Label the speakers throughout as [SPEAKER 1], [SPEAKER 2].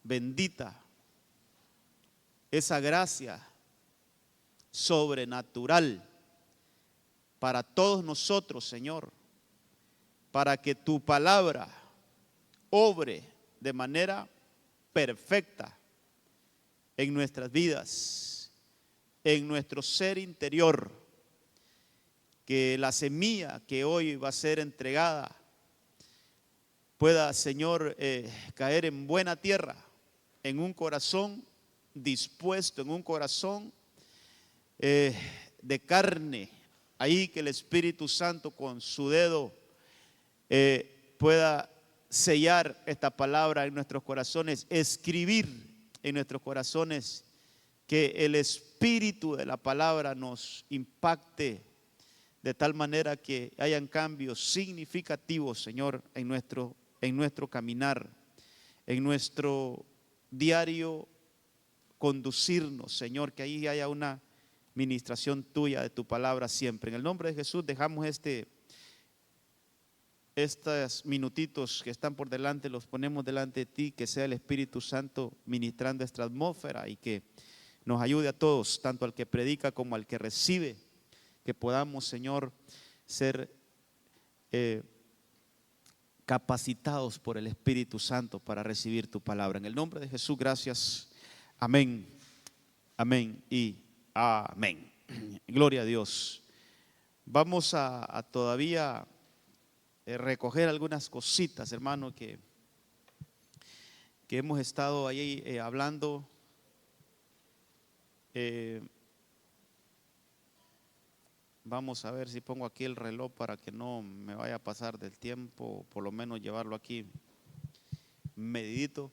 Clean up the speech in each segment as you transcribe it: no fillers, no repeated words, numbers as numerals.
[SPEAKER 1] bendita, esa gracia sobrenatural para todos nosotros, Señor, para que tu palabra obre de manera perfecta en nuestras vidas, en nuestro ser interior, que la semilla que hoy va a ser entregada pueda, Señor, caer en buena tierra, en un corazón dispuesto, en un corazón de carne, ahí que el Espíritu Santo con su dedo pueda sellar esta palabra en nuestros corazones, escribir en nuestros corazones, que el espíritu de la palabra nos impacte de tal manera que hayan cambios significativos, Señor, en nuestro caminar, en nuestro diario conducirnos, Señor, que ahí haya una ministración tuya de tu palabra siempre. En el nombre de Jesús dejamos estos minutitos que están por delante, los ponemos delante de ti, que sea el Espíritu Santo ministrando esta atmósfera y que nos ayude a todos, tanto al que predica como al que recibe, que podamos, Señor, ser capacitados por el Espíritu Santo para recibir tu palabra. En el nombre de Jesús, gracias. Amén, amén y amén. Gloria a Dios. Vamos a todavía recoger algunas cositas, hermano, que hemos estado ahí hablando. Vamos a ver si pongo aquí el reloj para que no me vaya a pasar del tiempo, por lo menos llevarlo aquí medidito.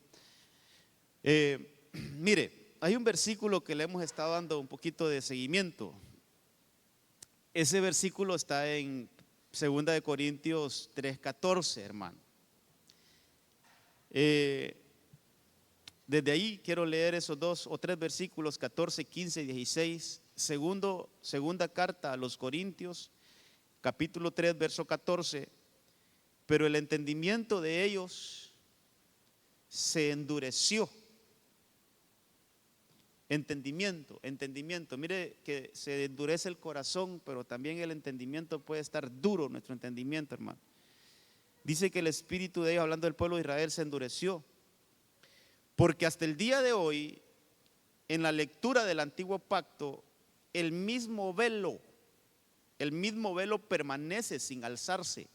[SPEAKER 1] Mire, hay un versículo que le hemos estado dando un poquito de seguimiento. Ese versículo está en 2 de Corintios 3:14, hermano. Desde ahí quiero leer esos 2 o 3 versículos, 14, 15 y 16. Segunda carta a los Corintios, capítulo 3, verso 14. Pero el entendimiento de ellos se endureció. Entendimiento. Mire que se endurece el corazón, pero también el entendimiento puede estar duro, nuestro entendimiento, hermano. Dice que el espíritu de ellos, hablando del pueblo de Israel, se endureció. Porque hasta el día de hoy, en la lectura del antiguo pacto, el mismo velo permanece sin alzarse.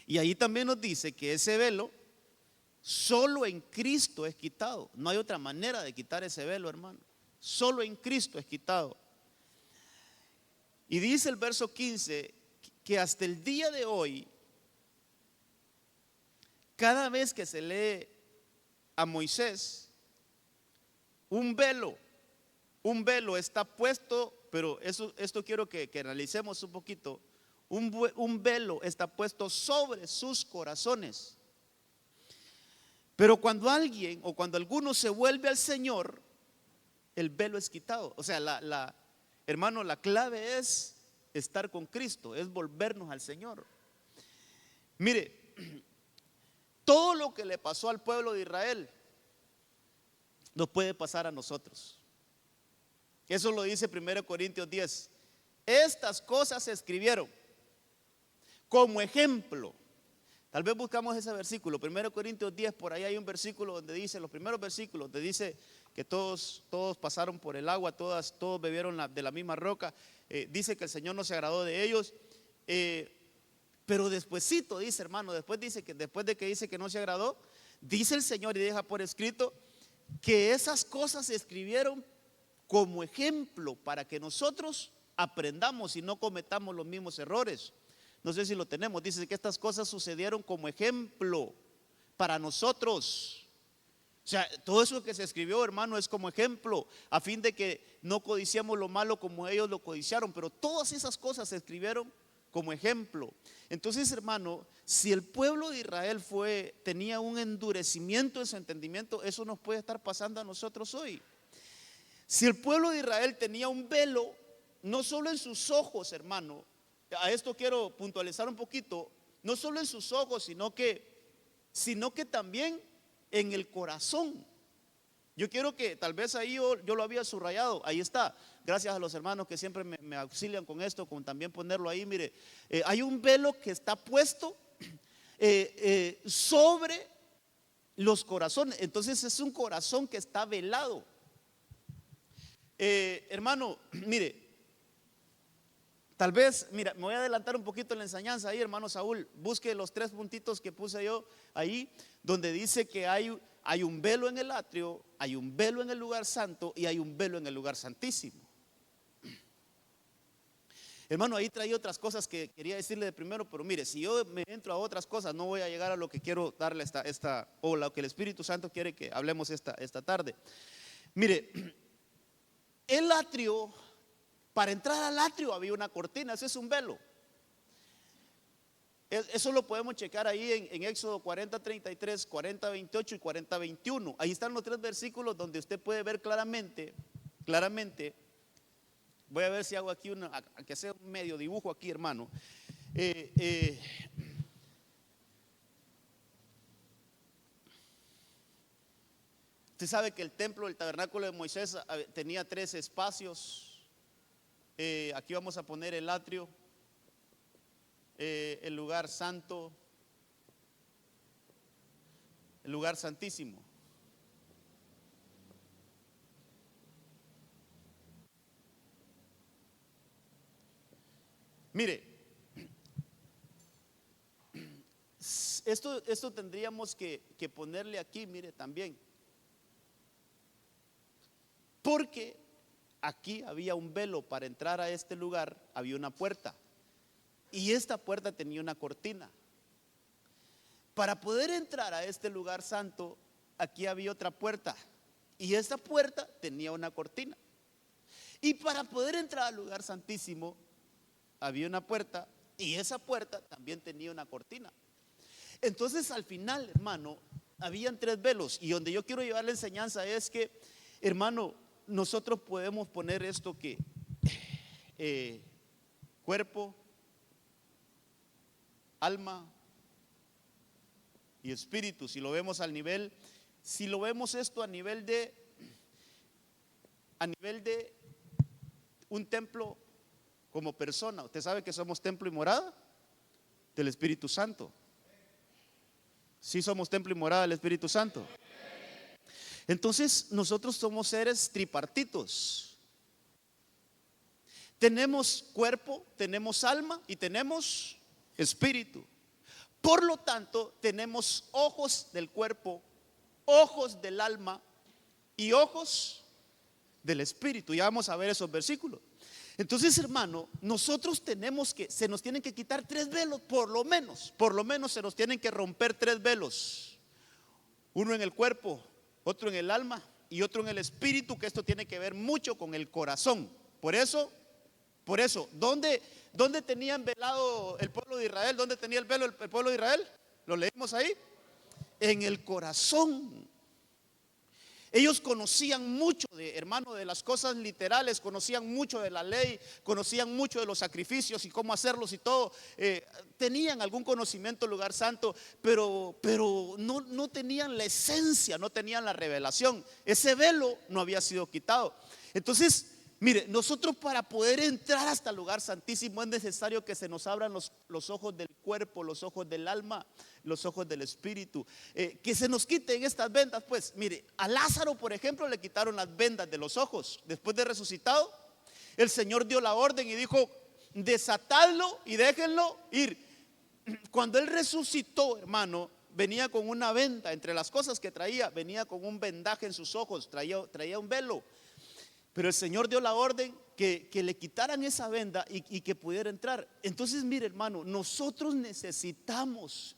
[SPEAKER 1] Y ahí también nos dice que ese velo solo en Cristo es quitado. No hay otra manera de quitar ese velo, hermano. Solo en Cristo es quitado. Y dice el verso 15 que hasta el día de hoy, cada vez que se lee a Moisés, un velo está puesto, pero esto quiero que analicemos un poquito. Un velo está puesto sobre sus corazones. Pero cuando alguien o cuando alguno se vuelve al Señor, el velo es quitado. O sea, hermano, la clave es estar con Cristo, es volvernos al Señor. Mire, todo lo que le pasó al pueblo de Israel nos puede pasar a nosotros. Eso lo dice 1 Corintios 10. Estas cosas se escribieron como ejemplo. Tal vez buscamos ese versículo, 1 Corintios 10, por ahí hay un versículo donde dice, los primeros versículos, donde dice que todos pasaron por el agua, todos bebieron de la misma roca. Dice que el Señor no se agradó de ellos. Pero despuesito dice, hermano, después de que dice que no se agradó, dice el Señor y deja por escrito que esas cosas se escribieron como ejemplo para que nosotros aprendamos y no cometamos los mismos errores. No sé si lo tenemos. Dice que estas cosas sucedieron como ejemplo para nosotros. O sea, todo eso que se escribió, hermano, es como ejemplo, a fin de que no codiciemos lo malo como ellos lo codiciaron. Pero todas esas cosas se escribieron como ejemplo. Entonces, hermano, si el pueblo de Israel tenía un endurecimiento en su entendimiento, eso nos puede estar pasando a nosotros hoy. Si el pueblo de Israel tenía un velo, no solo en sus ojos, hermano, a esto quiero puntualizar un poquito, no solo en sus ojos, sino que también en el corazón. Yo quiero que, tal vez ahí yo lo había subrayado, ahí está. Gracias a los hermanos que siempre me auxilian con esto, con también ponerlo ahí. Mire, hay un velo que está puesto sobre los corazones. Entonces es un corazón que está velado. Hermano, mire, tal vez, mira, me voy a adelantar un poquito en la enseñanza ahí, hermano Saúl. Busque los 3 puntitos que puse yo ahí, donde dice que hay un velo en el atrio, hay un velo en el lugar santo y hay un velo en el lugar santísimo. Hermano, ahí traía otras cosas que quería decirle de primero, pero mire, si yo me entro a otras cosas, no voy a llegar a lo que quiero darle o lo que el Espíritu Santo quiere que hablemos esta tarde. Mire, el atrio, para entrar al atrio había una cortina, ese es un velo. Eso lo podemos checar ahí en Éxodo 40:33, 40:28 y 40:21. Ahí están los 3 versículos donde usted puede ver claramente. Voy a ver si hago aquí que sea un medio dibujo aquí, hermano. Usted sabe que el templo, el tabernáculo de Moisés tenía 3 espacios. Aquí vamos a poner el atrio, el lugar santo, el lugar santísimo. Mire, esto tendríamos que ponerle aquí, mire, también. Porque aquí había un velo. Para entrar a este lugar había una puerta. Y esta puerta tenía una cortina. Para poder entrar a este lugar santo, aquí había otra puerta. Y esta puerta tenía una cortina. Y para poder entrar al lugar santísimo, había una puerta. Y esa puerta también tenía una cortina. Entonces al final, hermano, habían 3 velos. Y donde yo quiero llevar la enseñanza es que, hermano, nosotros podemos poner esto que cuerpo, alma y espíritu. Si lo vemos esto a nivel de un templo como persona. Usted sabe que somos templo y morada del Espíritu Santo. Sí, somos templo y morada del Espíritu Santo. Entonces nosotros somos seres tripartitos. Tenemos cuerpo, tenemos alma y tenemos espíritu. Por lo tanto, tenemos ojos del cuerpo, ojos del alma y ojos del espíritu. Ya vamos a ver esos versículos. Entonces, hermano, nosotros se nos tienen que quitar 3 velos, por lo menos se nos tienen que romper 3 velos. Uno en el cuerpo, otro en el alma y otro en el espíritu, que esto tiene que ver mucho con el corazón. Por eso, ¿dónde tenían velado el pueblo de Israel? ¿Dónde tenía el velo el pueblo de Israel? ¿Lo leímos ahí? En el corazón. Ellos conocían mucho hermano, de las cosas literales, conocían mucho de la ley, conocían mucho de los sacrificios y cómo hacerlos y todo. Tenían algún conocimiento del lugar santo, pero no tenían la esencia, no tenían la revelación. Ese velo no había sido quitado. Entonces, mire, nosotros para poder entrar hasta el lugar santísimo es necesario que se nos abran los ojos del cuerpo, los ojos del alma, los ojos del espíritu, que se nos quiten estas vendas. Pues mire, a Lázaro, por ejemplo, le quitaron las vendas de los ojos. Después de resucitado, el Señor dio la orden y dijo: desatadlo y déjenlo ir. Cuando él resucitó, hermano, venía con una venda. Entre las cosas que traía, venía con un vendaje en sus ojos, traía un velo. Pero el Señor dio la orden que le quitaran esa venda y que pudiera entrar. Entonces, mire, hermano, nosotros necesitamos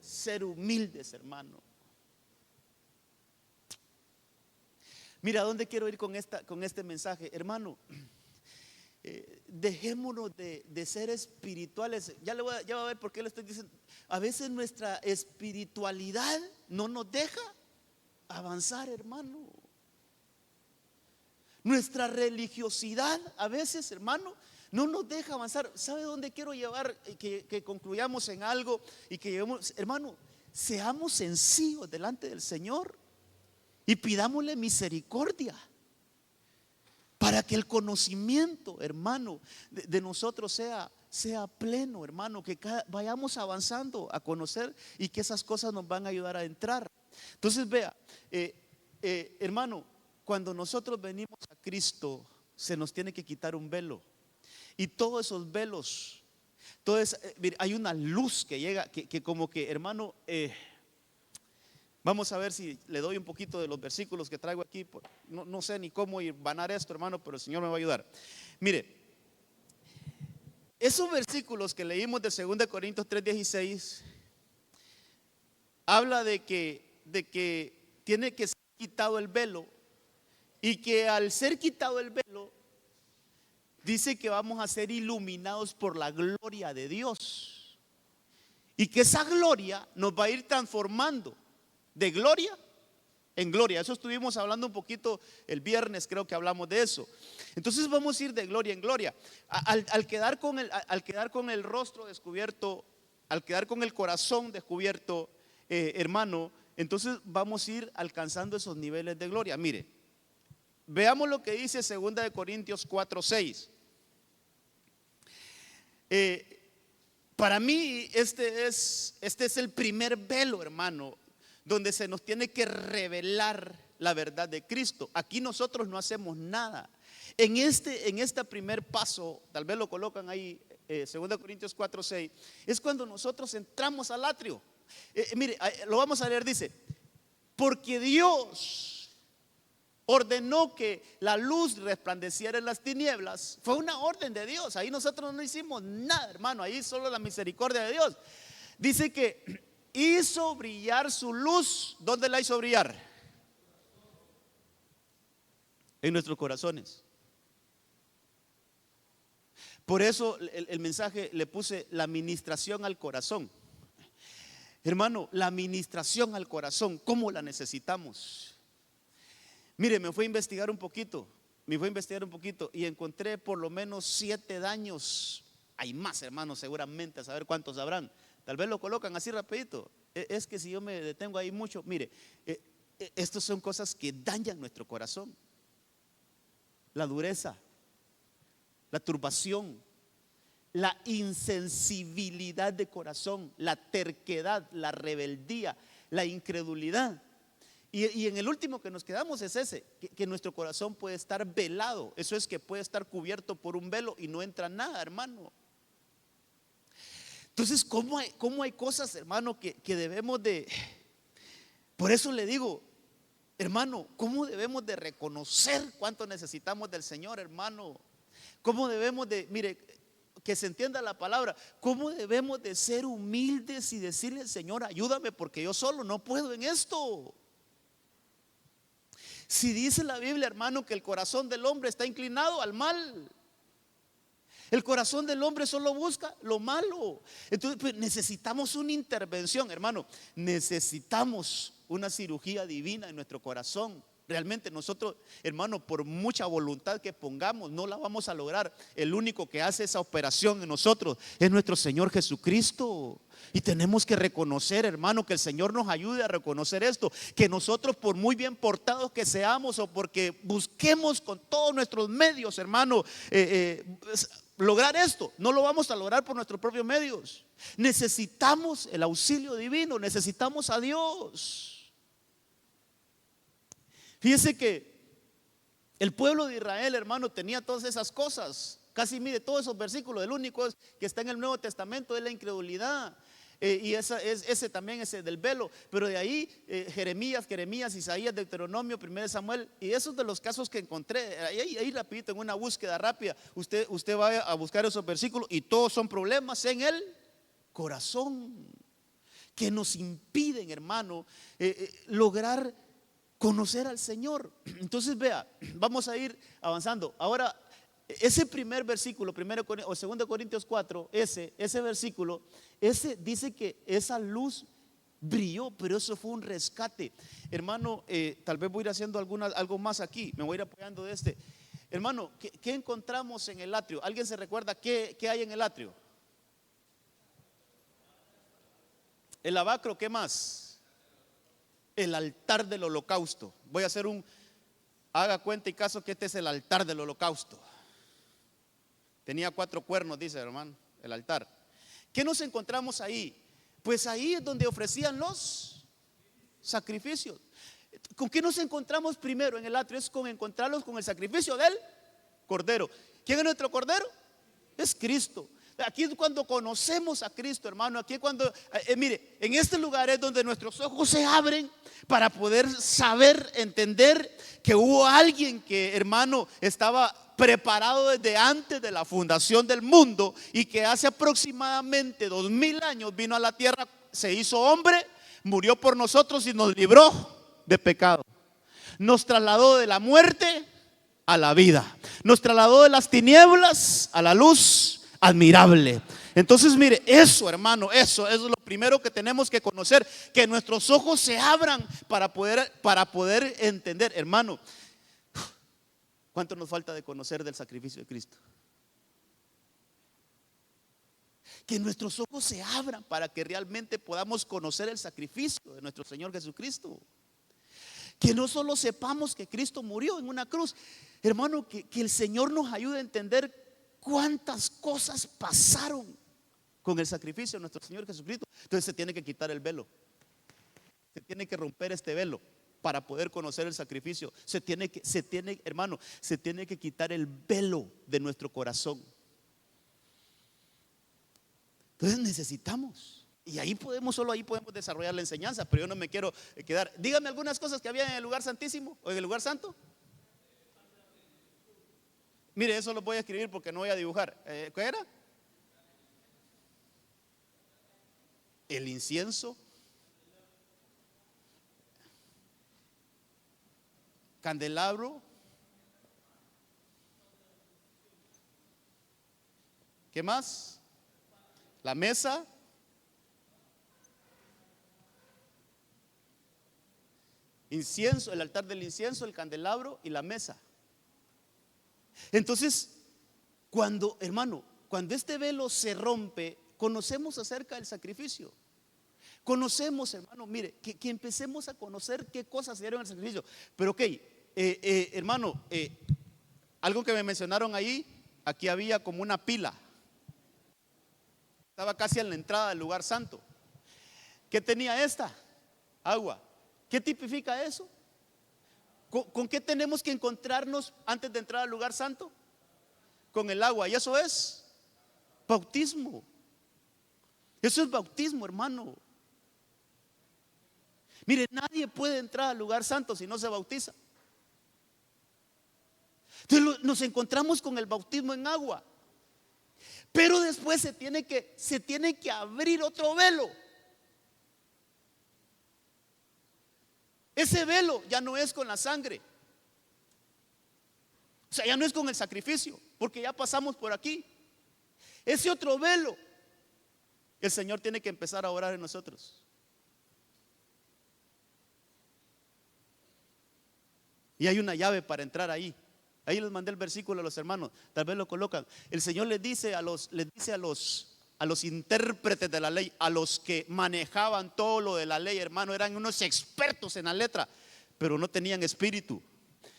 [SPEAKER 1] ser humildes, hermano. Mira, ¿a dónde quiero ir con este mensaje? Hermano, dejémonos de ser espirituales. Ya va a ver por qué le estoy diciendo. A veces nuestra espiritualidad no nos deja avanzar, hermano. Nuestra religiosidad a veces, hermano, no nos deja avanzar. ¿Sabe dónde quiero llevar? Que concluyamos en algo y que llevemos, hermano, seamos sencillos delante del Señor y pidámosle misericordia para que el conocimiento, hermano, de nosotros sea pleno, hermano, que vayamos avanzando a conocer y que esas cosas nos van a ayudar a entrar. Entonces vea, hermano, cuando nosotros venimos a Cristo, se nos tiene que quitar un velo. Y todos esos velos, mire, hay una luz que llega, que como que, hermano, vamos a ver si le doy un poquito de los versículos que traigo aquí. No sé ni cómo vanar esto, hermano, pero el Señor me va a ayudar. Mire, esos versículos que leímos de 2 Corintios 3:16 habla de que tiene que ser quitado el velo, y que al ser quitado el velo dice que vamos a ser iluminados por la gloria de Dios, y que esa gloria nos va a ir transformando de gloria en gloria. Eso estuvimos hablando un poquito el viernes, creo que hablamos de eso. Entonces vamos a ir de gloria en gloria. Al quedar con el rostro descubierto, al quedar con el corazón descubierto, hermano, entonces vamos a ir alcanzando esos niveles de gloria. Mire, veamos lo que dice 2 Corintios 4:6. Para mí este es el primer velo, hermano, donde se nos tiene que revelar la verdad de Cristo. Aquí nosotros no hacemos nada. En este primer paso, tal vez lo colocan ahí, 2 Corintios 4:6, es cuando nosotros entramos al atrio. Mire, lo vamos a leer, dice: porque Dios ordenó que la luz resplandeciera en las tinieblas. Fue una orden de Dios. Ahí nosotros no hicimos nada, hermano. Ahí solo la misericordia de Dios. Dice que hizo brillar su luz. ¿Dónde la hizo brillar? En nuestros corazones. Por eso el mensaje le puse la ministración al corazón. Hermano, la ministración al corazón, ¿cómo la necesitamos? Mire, me fui a investigar un poquito y encontré por lo menos 7 daños. Hay más, hermanos, seguramente, a saber cuántos habrán. Tal vez lo colocan así rapidito. Es que si yo me detengo ahí mucho, mire, estas son cosas que dañan nuestro corazón. La dureza, la turbación, la insensibilidad de corazón, la terquedad, la rebeldía, la incredulidad. Y en el último que nos quedamos es ese, que nuestro corazón puede estar velado. Eso es que puede estar cubierto por un velo y no entra nada, hermano. Entonces, ¿cómo hay cosas, hermano, que debemos de? Por eso le digo, hermano, ¿cómo debemos de reconocer cuánto necesitamos del Señor, hermano? ¿Cómo debemos de, mire, que se entienda la palabra, cómo debemos de ser humildes y decirle: Señor, ayúdame, porque yo solo no puedo en esto? Si dice la Biblia, hermano, que el corazón del hombre está inclinado al mal. El corazón del hombre solo busca lo malo. Entonces, pues, necesitamos una intervención, hermano. Necesitamos una cirugía divina en nuestro corazón. Realmente nosotros, hermano, por mucha voluntad que pongamos, no la vamos a lograr. El único que hace esa operación en nosotros es nuestro Señor Jesucristo. Y tenemos que reconocer, hermano, que el Señor nos ayude a reconocer esto. Que nosotros, por muy bien portados que seamos, o porque busquemos con todos nuestros medios, hermano, lograr esto, no lo vamos a lograr por nuestros propios medios. Necesitamos el auxilio divino, necesitamos a Dios. Fíjese que el pueblo de Israel, hermano, tenía todas esas cosas. Casi mire todos esos versículos. El único que está en el Nuevo Testamento es la incredulidad. Y ese también, ese del velo. Pero de ahí Jeremías, Isaías, Deuteronomio, 1 Samuel. Y esos de los casos que encontré ahí rapidito, en una búsqueda rápida, usted va a buscar esos versículos y todos son problemas en el corazón que nos impiden, hermano, lograr conocer al Señor. Entonces vea, vamos a ir avanzando. Ahora, ese primer versículo, 2 Corintios 4, ese versículo, ese dice que esa luz brilló, pero eso fue un rescate. Hermano, tal vez voy a ir haciendo algo más aquí, me voy a ir apoyando de este. hermano, ¿qué encontramos en el atrio? ¿Alguien se recuerda qué hay en el atrio? El lavacro, ¿qué más? El altar del holocausto. Voy a hacer haga cuenta y caso que este es el altar del holocausto. Tenía 4 cuernos, dice hermano, el altar. ¿Qué nos encontramos ahí? Pues ahí es donde ofrecían los sacrificios. ¿Con qué nos encontramos primero en el atrio? Es con encontrarlos con el sacrificio del Cordero. ¿Quién es nuestro Cordero? Es Cristo. Aquí es cuando conocemos a Cristo, hermano. Aquí es cuando, mire, en este lugar es donde nuestros ojos se abren para poder saber, entender que hubo alguien que, hermano, estaba preparado desde antes de la fundación del mundo y que hace aproximadamente 2000 años vino a la tierra, se hizo hombre, murió por nosotros y nos libró de pecado. Nos trasladó de la muerte a la vida. Nos trasladó de las tinieblas a la luz admirable. Entonces, mire, eso, hermano, eso es lo primero que tenemos que conocer, que nuestros ojos se abran para poder entender, hermano. ¿Cuánto nos falta de conocer del sacrificio de Cristo? Que nuestros ojos se abran para que realmente podamos conocer el sacrificio de nuestro Señor Jesucristo. Que no solo sepamos que Cristo murió en una cruz, hermano, que el Señor nos ayude a entender cuántas cosas pasaron con el sacrificio de nuestro Señor Jesucristo. Entonces se tiene que quitar el velo. Se tiene que romper este velo para poder conocer el sacrificio. Hermano, se tiene que quitar el velo de nuestro corazón. Entonces necesitamos. Y solo ahí podemos desarrollar la enseñanza. Pero yo no me quiero quedar. Dígame algunas cosas que había en el lugar santísimo o en el lugar santo. Mire, eso lo voy a escribir porque no voy a dibujar. ¿Qué era? El incienso, candelabro, ¿qué más? La mesa, incienso, el altar del incienso, el candelabro y la mesa. Entonces, cuando este velo se rompe, conocemos acerca del sacrificio. Conocemos, hermano, mire, que empecemos a conocer qué cosas se dieron en el sacrificio. Pero ok, hermano, algo que me mencionaron ahí, aquí había como una pila. Estaba casi en la entrada del lugar santo. ¿Qué tenía esta? Agua. ¿Qué tipifica eso? ¿Con qué tenemos que encontrarnos antes de entrar al lugar santo? Con el agua. Y eso es bautismo. Eso es bautismo, hermano. Mire, nadie puede entrar al lugar santo si no se bautiza. Entonces nos encontramos con el bautismo en agua. Pero después se tiene que abrir otro velo. Ese velo ya no es con la sangre. O sea, ya no es con el sacrificio, porque ya pasamos por aquí. Ese otro velo, el Señor tiene que empezar a orar en nosotros. Y hay una llave para entrar ahí. Ahí les mandé el versículo a los hermanos, tal vez lo colocan. El Señor les dice a los intérpretes de la ley, a los que manejaban todo lo de la ley, hermano, eran unos expertos en la letra, pero no tenían espíritu.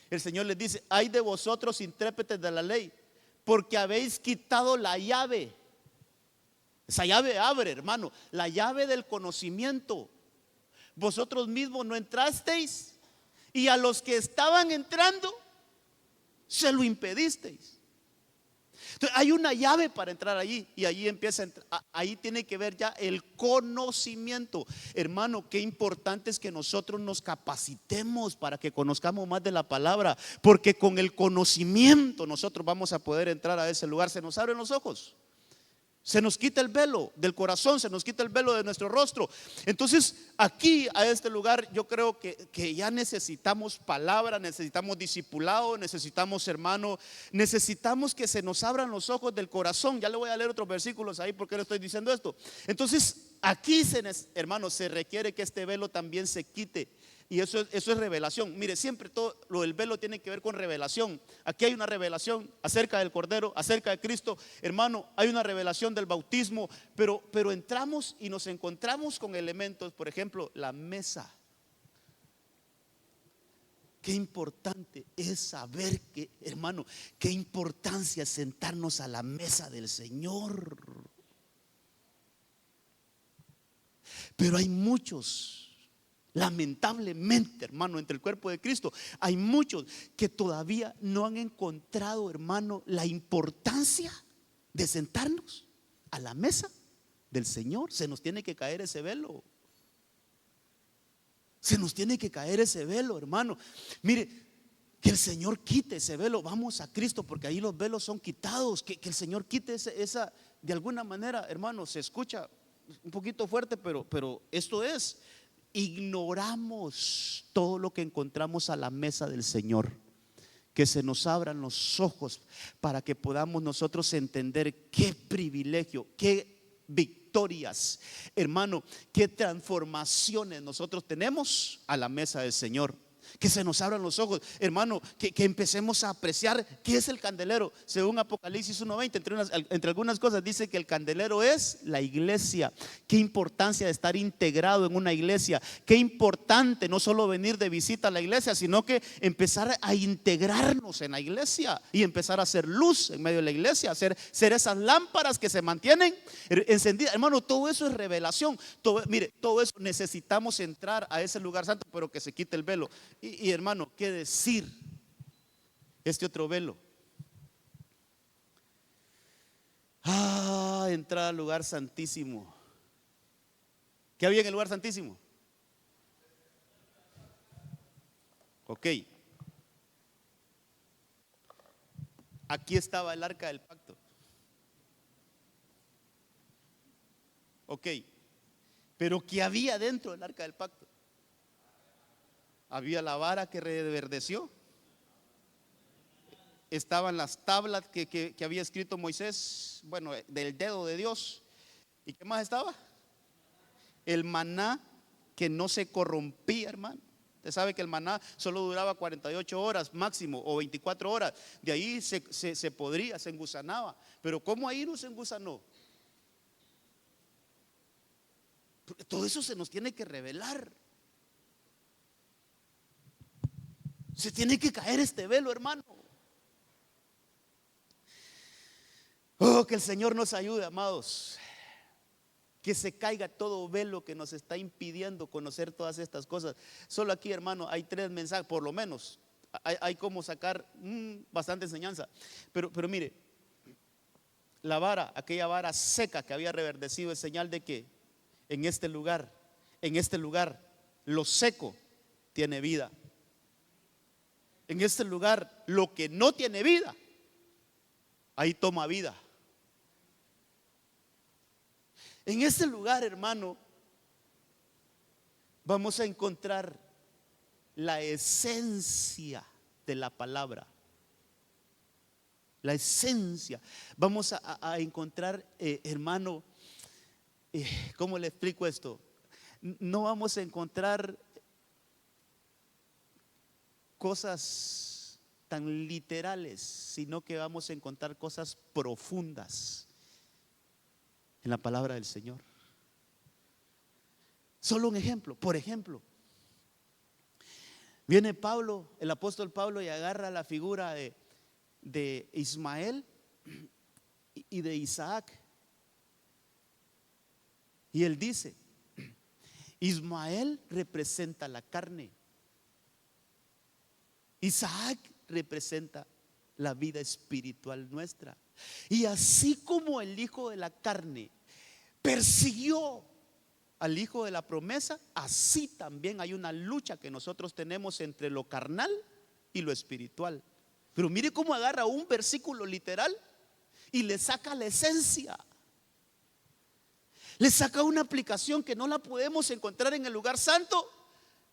[SPEAKER 1] El Señor les dice: ay de vosotros, intérpretes de la ley, porque habéis quitado la llave. Esa llave abre, hermano, la llave del conocimiento. Vosotros mismos no entrasteis, y a los que estaban entrando se lo impedisteis. Entonces, hay una llave para entrar allí, y allí empieza ahí tiene que ver ya el conocimiento. Hermano, qué importante es que nosotros nos capacitemos para que conozcamos más de la palabra, porque con el conocimiento nosotros vamos a poder entrar a ese lugar. Se nos abren los ojos, se nos quita el velo del corazón, se nos quita el velo de nuestro rostro. Entonces aquí a este lugar yo creo que ya necesitamos palabra, necesitamos discipulado, necesitamos, hermano, necesitamos que se nos abran los ojos del corazón. Ya le voy a leer otros versículos ahí porque le estoy diciendo esto. Entonces Aquí, hermanos, se requiere que este velo también se quite. Y eso es revelación. Mire, siempre todo lo del velo tiene que ver con revelación. Aquí hay una revelación acerca del Cordero, acerca de Cristo. Hermano, hay una revelación del bautismo. Pero entramos y nos encontramos con elementos, por ejemplo, la mesa. Qué importante es saber que, hermano, qué importancia es sentarnos a la mesa del Señor. Pero hay muchos, lamentablemente, hermano, entre el cuerpo de Cristo, hay muchos que todavía no han encontrado, hermano, la importancia de sentarnos a la mesa del Señor. Se nos tiene que caer ese velo. Se nos tiene que caer ese velo, hermano. Mire, que el Señor quite ese velo. Vamos a Cristo, porque ahí los velos son quitados. Que el Señor quite esa, de alguna manera, hermano, se escucha un poquito fuerte, pero esto es: ignoramos todo lo que encontramos a la mesa del Señor. Que se nos abran los ojos para que podamos nosotros entender qué privilegio, qué victorias, hermano, qué transformaciones nosotros tenemos a la mesa del Señor. Que se nos abran los ojos, hermano, que empecemos a apreciar qué es el candelero. Según Apocalipsis 1:20, entre algunas cosas dice que el candelero es la iglesia. Qué importancia de estar integrado en una iglesia. Qué importante no solo venir de visita a la iglesia, sino que empezar a integrarnos en la iglesia y empezar a hacer luz en medio de la iglesia, ser esas lámparas que se mantienen encendidas. Hermano, todo eso es revelación. Mire, todo eso necesitamos entrar a ese lugar santo, pero que se quite el velo. Y hermano, ¿qué decir este otro velo? Entrar al lugar santísimo. ¿Qué había en el lugar santísimo? Ok. Aquí estaba el arca del pacto. Ok. Pero ¿qué había dentro del arca del pacto? Había la vara que reverdeció. Estaban las tablas que había escrito Moisés, bueno, del dedo de Dios. ¿Y qué más estaba? El maná que no se corrompía, hermano. Usted sabe que el maná solo duraba 48 horas máximo o 24 horas. De ahí se podría, se engusanaba. Pero ¿cómo ahí no se engusanó? Porque todo eso se nos tiene que revelar. Se tiene que caer este velo, hermano. Oh, que el Señor nos ayude, amados. Que se caiga todo velo que nos está impidiendo conocer todas estas cosas. Solo aquí, hermano, hay 3 mensajes, por lo menos. Hay como sacar bastante enseñanza. Pero mire, la vara, aquella vara seca que había reverdecido, es señal de que en este lugar, lo seco tiene vida. En este lugar, lo que no tiene vida, ahí toma vida. En este lugar, hermano, vamos a encontrar la esencia de la palabra. La esencia. Vamos a encontrar, hermano, ¿cómo le explico esto? No vamos a encontrar cosas tan literales, sino que vamos a encontrar cosas profundas en la palabra del Señor. Solo un ejemplo. Por ejemplo, viene Pablo, el apóstol Pablo, y agarra la figura de Ismael y de Isaac. Y él dice: Ismael representa la carne, Isaac representa la vida espiritual nuestra. Y así como el hijo de la carne persiguió al hijo de la promesa, así también hay una lucha que nosotros tenemos entre lo carnal y lo espiritual. Pero mire cómo agarra un versículo literal y le saca la esencia. Le saca una aplicación que no la podemos encontrar en el lugar santo,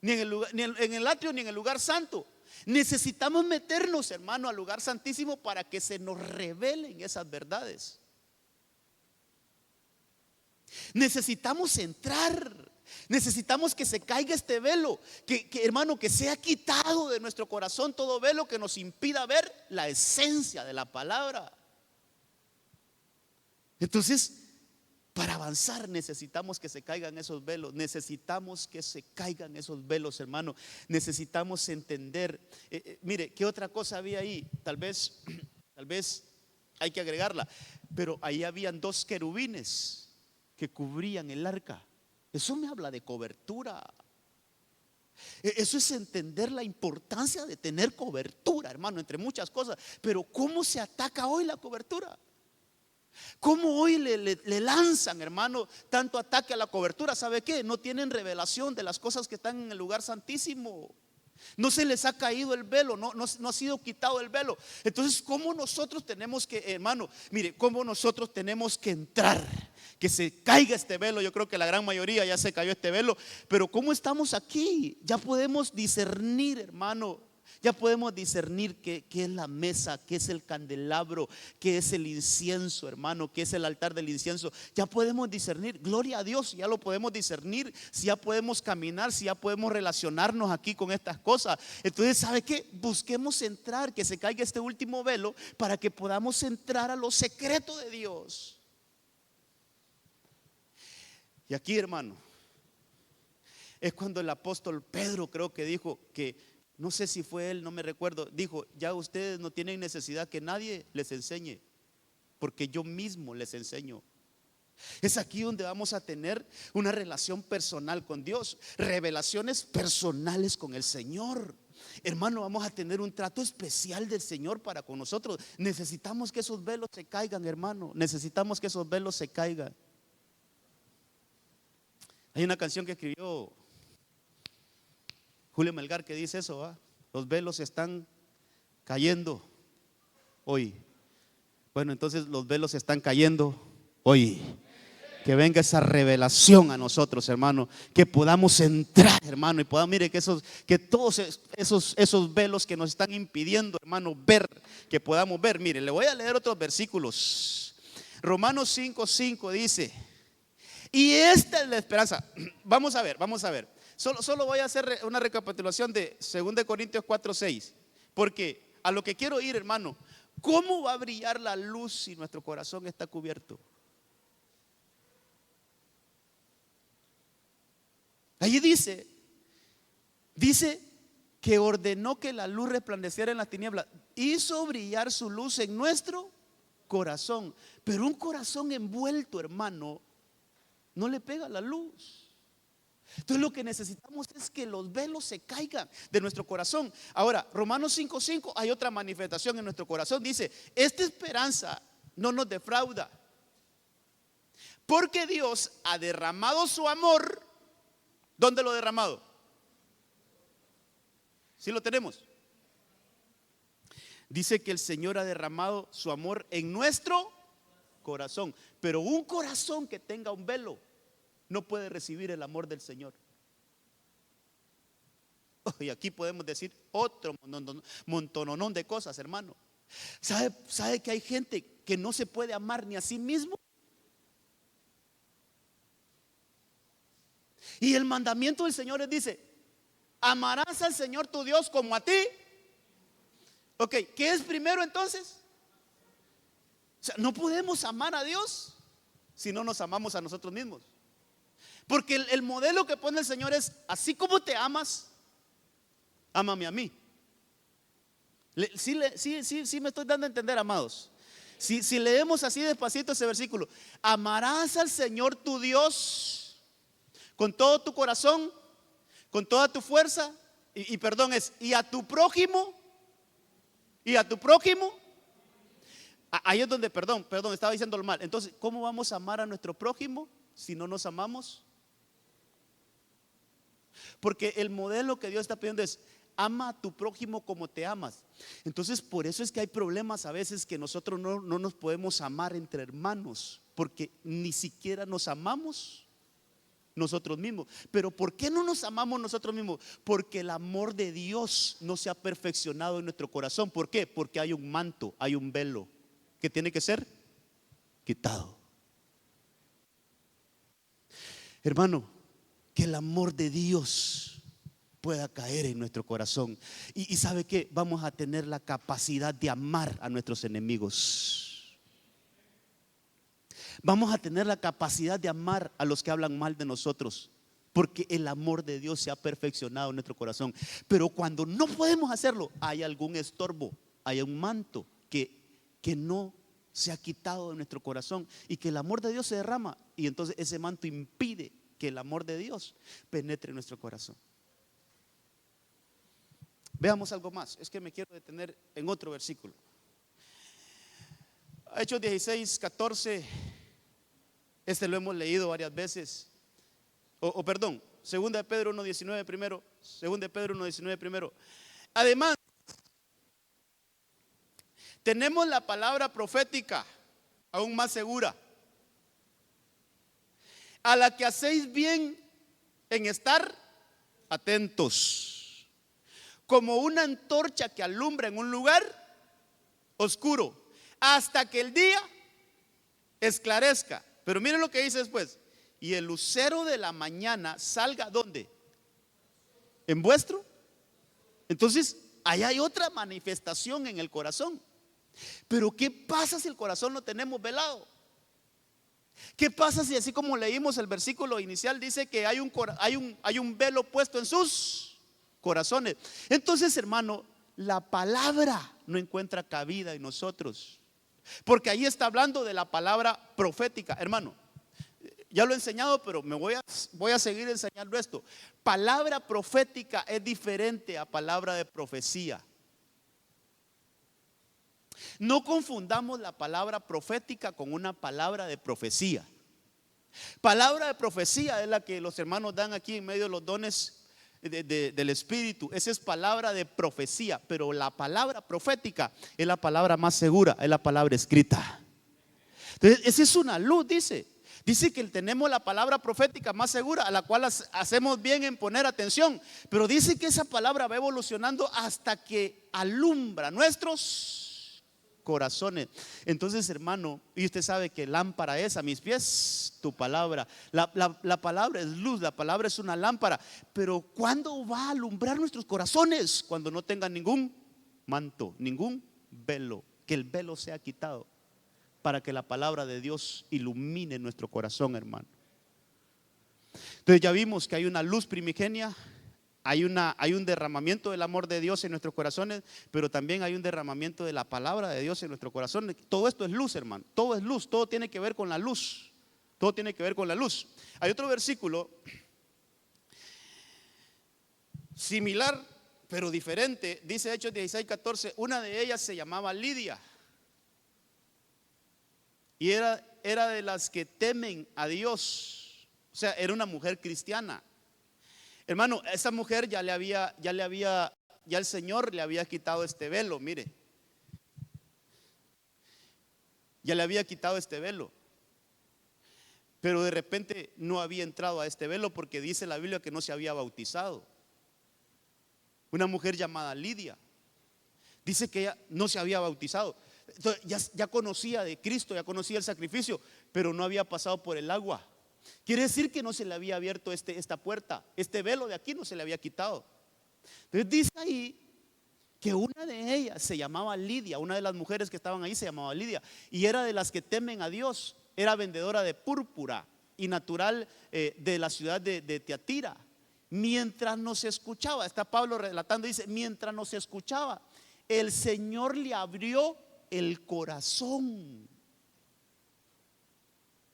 [SPEAKER 1] ni en el atrio, ni en el lugar santo. Necesitamos meternos, hermano, al lugar santísimo para que se nos revelen esas verdades. Necesitamos entrar. Necesitamos que se caiga este velo, hermano, que sea quitado de nuestro corazón todo velo que nos impida ver la esencia de la palabra. Entonces, para avanzar necesitamos que se caigan esos velos. Necesitamos que se caigan esos velos, hermano. Necesitamos entender. Mire, ¿qué otra cosa había ahí? Tal vez hay que agregarla. Pero ahí habían 2 querubines que cubrían el arca. Eso me habla de cobertura. Eso es entender la importancia de tener cobertura, hermano, entre muchas cosas. Pero ¿cómo se ataca hoy la cobertura? ¿Cómo hoy le lanzan, hermano, tanto ataque a la cobertura? ¿Sabe qué? No tienen revelación de las cosas que están en el lugar santísimo. No se les ha caído el velo, no ha sido quitado el velo. Entonces, ¿cómo nosotros tenemos que, hermano, mire, cómo nosotros tenemos que entrar? Que se caiga este velo. Yo creo que la gran mayoría ya se cayó este velo. Pero ¿cómo estamos aquí? Ya podemos discernir, hermano. Ya podemos discernir qué es la mesa, qué es el candelabro, qué es el incienso, hermano, qué es el altar del incienso. Ya podemos discernir, gloria a Dios, ya lo podemos discernir, si ya podemos caminar, si ya podemos relacionarnos aquí con estas cosas. Entonces, ¿sabe qué? Busquemos entrar, que se caiga este último velo para que podamos entrar a lo secreto de Dios. Y aquí, hermano, es cuando el apóstol Pedro, creo que dijo que, no sé si fue él, no me recuerdo, dijo: ya ustedes no tienen necesidad que nadie les enseñe, porque yo mismo les enseño. Es aquí donde vamos a tener una relación personal con Dios, revelaciones personales con el Señor. Hermano, vamos a tener un trato especial del Señor para con nosotros. Necesitamos que esos velos se caigan, hermano. Necesitamos que esos velos se caigan. Hay una canción que escribió Julio Melgar que dice eso, ¿va? Los velos están cayendo hoy. Bueno, entonces los velos están cayendo hoy. Que venga esa revelación a nosotros, hermano. Que podamos entrar, hermano. Y podamos, mire, que todos esos velos que nos están impidiendo, hermano, ver, que podamos ver. Mire, le voy a leer otros versículos. Romanos 5:5 dice: y esta es la esperanza. Vamos a ver. Solo voy a hacer una recapitulación de 2 Corintios 4:6. Porque a lo que quiero ir, hermano, ¿cómo va a brillar la luz si nuestro corazón está cubierto? Allí dice que ordenó que la luz resplandeciera en las tinieblas, hizo brillar su luz en nuestro corazón. Pero un corazón envuelto, hermano, no le pega la luz. Entonces lo que necesitamos es que los velos se caigan de nuestro corazón. Ahora, Romanos 5:5, hay otra manifestación en nuestro corazón. Dice: esta esperanza no nos defrauda, porque Dios ha derramado su amor. ¿Dónde lo ha derramado? ¿Sí lo tenemos? Dice que el Señor ha derramado su amor en nuestro corazón. Pero un corazón que tenga un velo no puede recibir el amor del Señor. Y aquí podemos decir otro montononón de cosas, hermano. ¿Sabe que hay gente que no se puede amar ni a sí mismo? Y el mandamiento del Señor dice: amarás al Señor tu Dios como a ti. Ok, ¿qué es primero entonces? O sea, no podemos amar a Dios si no nos amamos a nosotros mismos. Porque el modelo que pone el Señor es: así como te amas, ámame a mí. Sí me estoy dando a entender, amados. Si leemos así despacito ese versículo: amarás al Señor tu Dios con todo tu corazón, con toda tu fuerza, y a tu prójimo, ahí es donde, perdón, estaba diciéndolo mal. Entonces, ¿cómo vamos a amar a nuestro prójimo si no nos amamos? Porque el modelo que Dios está pidiendo es: ama a tu prójimo como te amas. Entonces, por eso es que hay problemas a veces que nosotros no nos podemos amar entre hermanos, porque ni siquiera nos amamos nosotros mismos. Pero ¿por qué no nos amamos nosotros mismos? Porque el amor de Dios no se ha perfeccionado en nuestro corazón. ¿Por qué? Porque hay un manto, hay un velo que tiene que ser quitado. Hermano, que el amor de Dios pueda caer en nuestro corazón. Y ¿sabe qué? Vamos a tener la capacidad de amar a nuestros enemigos. Vamos a tener la capacidad de amar a los que hablan mal de nosotros, porque el amor de Dios se ha perfeccionado en nuestro corazón. Pero cuando no podemos hacerlo, hay algún estorbo, hay un manto que no se ha quitado de nuestro corazón, y que el amor de Dios se derrama, y entonces ese manto impide que el amor de Dios penetre en nuestro corazón. Veamos algo más. Es que me quiero detener en otro versículo. Hechos 16, 14. Este lo hemos leído varias veces. Perdón, 2 de Pedro 1:19 primero. 2 de Pedro 1:19 primero. Además, tenemos la palabra profética aún más segura, a la que hacéis bien en estar atentos, como una antorcha que alumbra en un lugar oscuro, hasta que el día esclarezca. Pero miren lo que dice después: y el lucero de la mañana salga, ¿dónde? En vuestro. Entonces, ahí hay otra manifestación en el corazón. Pero ¿qué pasa si el corazón lo tenemos velado? ¿Qué pasa si, así como leímos el versículo inicial, dice que hay un velo puesto en sus corazones? Entonces, hermano, la palabra no encuentra cabida en nosotros, porque ahí está hablando de la palabra profética. Hermano, ya lo he enseñado, pero voy a seguir enseñando esto. Palabra profética es diferente a palabra de profecía. No confundamos la palabra profética con una palabra de profecía. Palabra de profecía es la que los hermanos dan aquí en medio de los dones del Espíritu. Esa es palabra de profecía. Pero la palabra profética es la palabra más segura, es la palabra escrita. Entonces, esa es una luz, dice que tenemos la palabra profética más segura, a la cual hacemos bien en poner atención. Pero dice que esa palabra va evolucionando hasta que alumbra nuestros corazones. Entonces, hermano, y usted sabe que lámpara es a mis pies tu palabra. La palabra es luz, la palabra es una lámpara. Pero ¿cuándo va a alumbrar nuestros corazones? Cuando no tengan ningún manto, ningún velo, que el velo sea quitado, para que la palabra de Dios ilumine nuestro corazón, hermano. Entonces ya vimos que hay una luz primigenia, hay un derramamiento del amor de Dios en nuestros corazones, pero también hay un derramamiento de la palabra de Dios en nuestro corazón. Todo esto es luz, hermano. Todo es luz, todo tiene que ver con la luz. Todo tiene que ver con la luz. Hay otro versículo similar, pero diferente. Dice Hechos 16, 14. Una de ellas se llamaba Lidia, y era de las que temen a Dios. O sea, era una mujer cristiana. Hermano, esa mujer ya el Señor le había quitado este velo, mire. Ya le había quitado este velo. Pero de repente no había entrado a este velo, porque dice la Biblia que no se había bautizado. Una mujer llamada Lidia. Dice que ella no se había bautizado. Entonces, ya conocía de Cristo, ya conocía el sacrificio, pero no había pasado por el agua. Quiere decir que no se le había abierto esta puerta, este velo de aquí no se le había quitado. Entonces dice ahí que una de ellas se llamaba Lidia, una de las mujeres que estaban ahí se llamaba Lidia, y era de las que temen a Dios. Era vendedora de púrpura y natural de la ciudad de Tiatira. Mientras nos escuchaba, está Pablo relatando, dice, mientras nos escuchaba, el Señor le abrió el corazón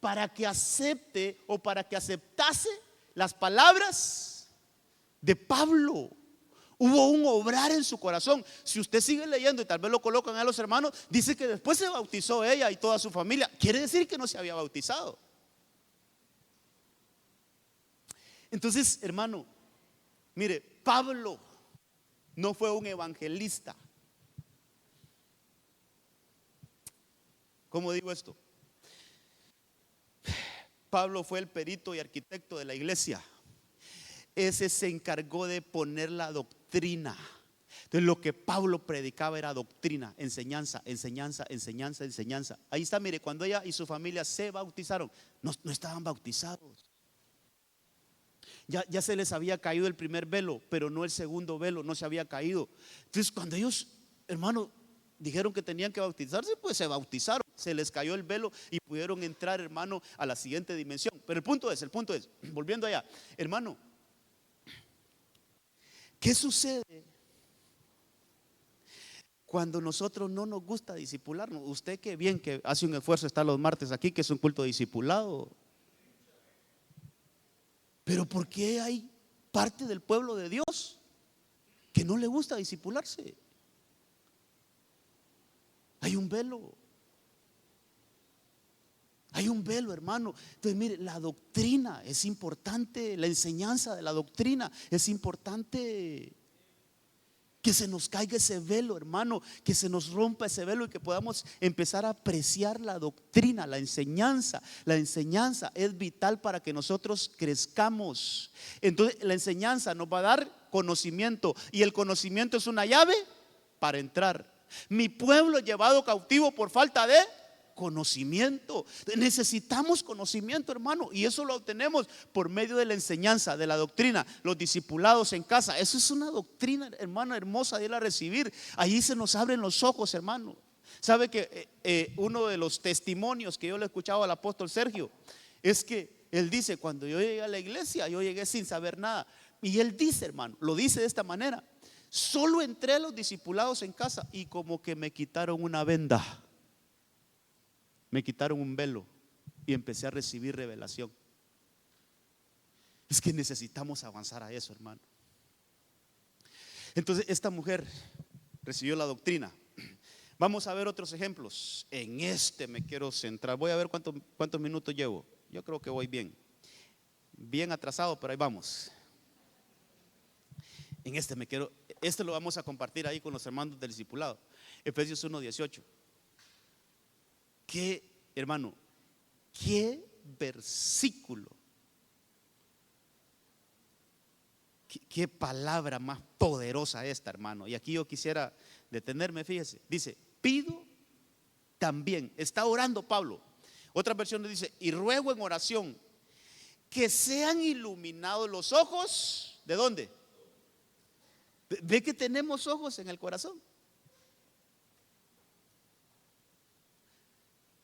[SPEAKER 1] para que acepte, o para que aceptase las palabras de Pablo. Hubo un obrar en su corazón. Si usted sigue leyendo, y tal vez lo colocan a los hermanos, dice que después se bautizó ella y toda su familia. Quiere decir que no se había bautizado. Entonces, hermano, mire, Pablo no fue un evangelista. ¿Cómo digo esto? Pablo fue el perito y arquitecto de la iglesia. Ese se encargó de poner la doctrina. Entonces, lo que Pablo predicaba era doctrina, enseñanza, enseñanza, enseñanza, enseñanza. Ahí está, mire, cuando ella y su familia se bautizaron, no estaban bautizados. Ya se les había caído el primer velo, pero no el segundo velo, no se había caído. Entonces cuando ellos, hermano, dijeron que tenían que bautizarse, pues se bautizaron, se les cayó el velo y pudieron entrar, hermano, a la siguiente dimensión. Pero el punto es, volviendo allá, hermano, ¿qué sucede cuando nosotros no nos gusta discipularnos? Usted que bien que hace un esfuerzo, está los martes aquí, que es un culto discipulado. Pero ¿por qué hay parte del pueblo de Dios que no le gusta discipularse? Hay un velo. Hay un velo, hermano. Entonces, mire, la doctrina es importante, la enseñanza de la doctrina es importante. Que se nos caiga ese velo, hermano, que se nos rompa ese velo y que podamos empezar a apreciar la doctrina, la enseñanza. La enseñanza es vital para que nosotros crezcamos. Entonces, la enseñanza nos va a dar conocimiento y el conocimiento es una llave para entrar. Mi pueblo llevado cautivo por falta de conocimiento. Necesitamos conocimiento, hermano, y eso lo obtenemos por medio de la enseñanza, de la doctrina, los discipulados en casa. Eso es una doctrina, hermano, hermosa de ir a recibir. Ahí se nos abren los ojos, hermano. Sabe que uno de los testimonios que yo le escuchaba al apóstol Sergio es que él dice: cuando yo llegué a la iglesia, yo llegué sin saber nada. Y él dice, hermano, lo dice de esta manera: solo entré a los discipulados en casa y como que me quitaron una venda, me quitaron un velo y empecé a recibir revelación. Es que necesitamos avanzar a eso, hermano. Entonces esta mujer recibió la doctrina. Vamos a ver otros ejemplos. En este me quiero centrar. Voy a ver cuántos minutos llevo. Yo creo que voy bien atrasado, pero ahí vamos. En este lo vamos a compartir ahí con los hermanos del discipulado. Efesios 1:18. Qué, hermano, qué versículo, qué palabra más poderosa esta, hermano. Y aquí yo quisiera detenerme, fíjese. Dice: pido también, está orando Pablo. Otra versión dice: y ruego en oración que sean iluminados los ojos. ¿De dónde? ¿Ve que tenemos ojos en el corazón?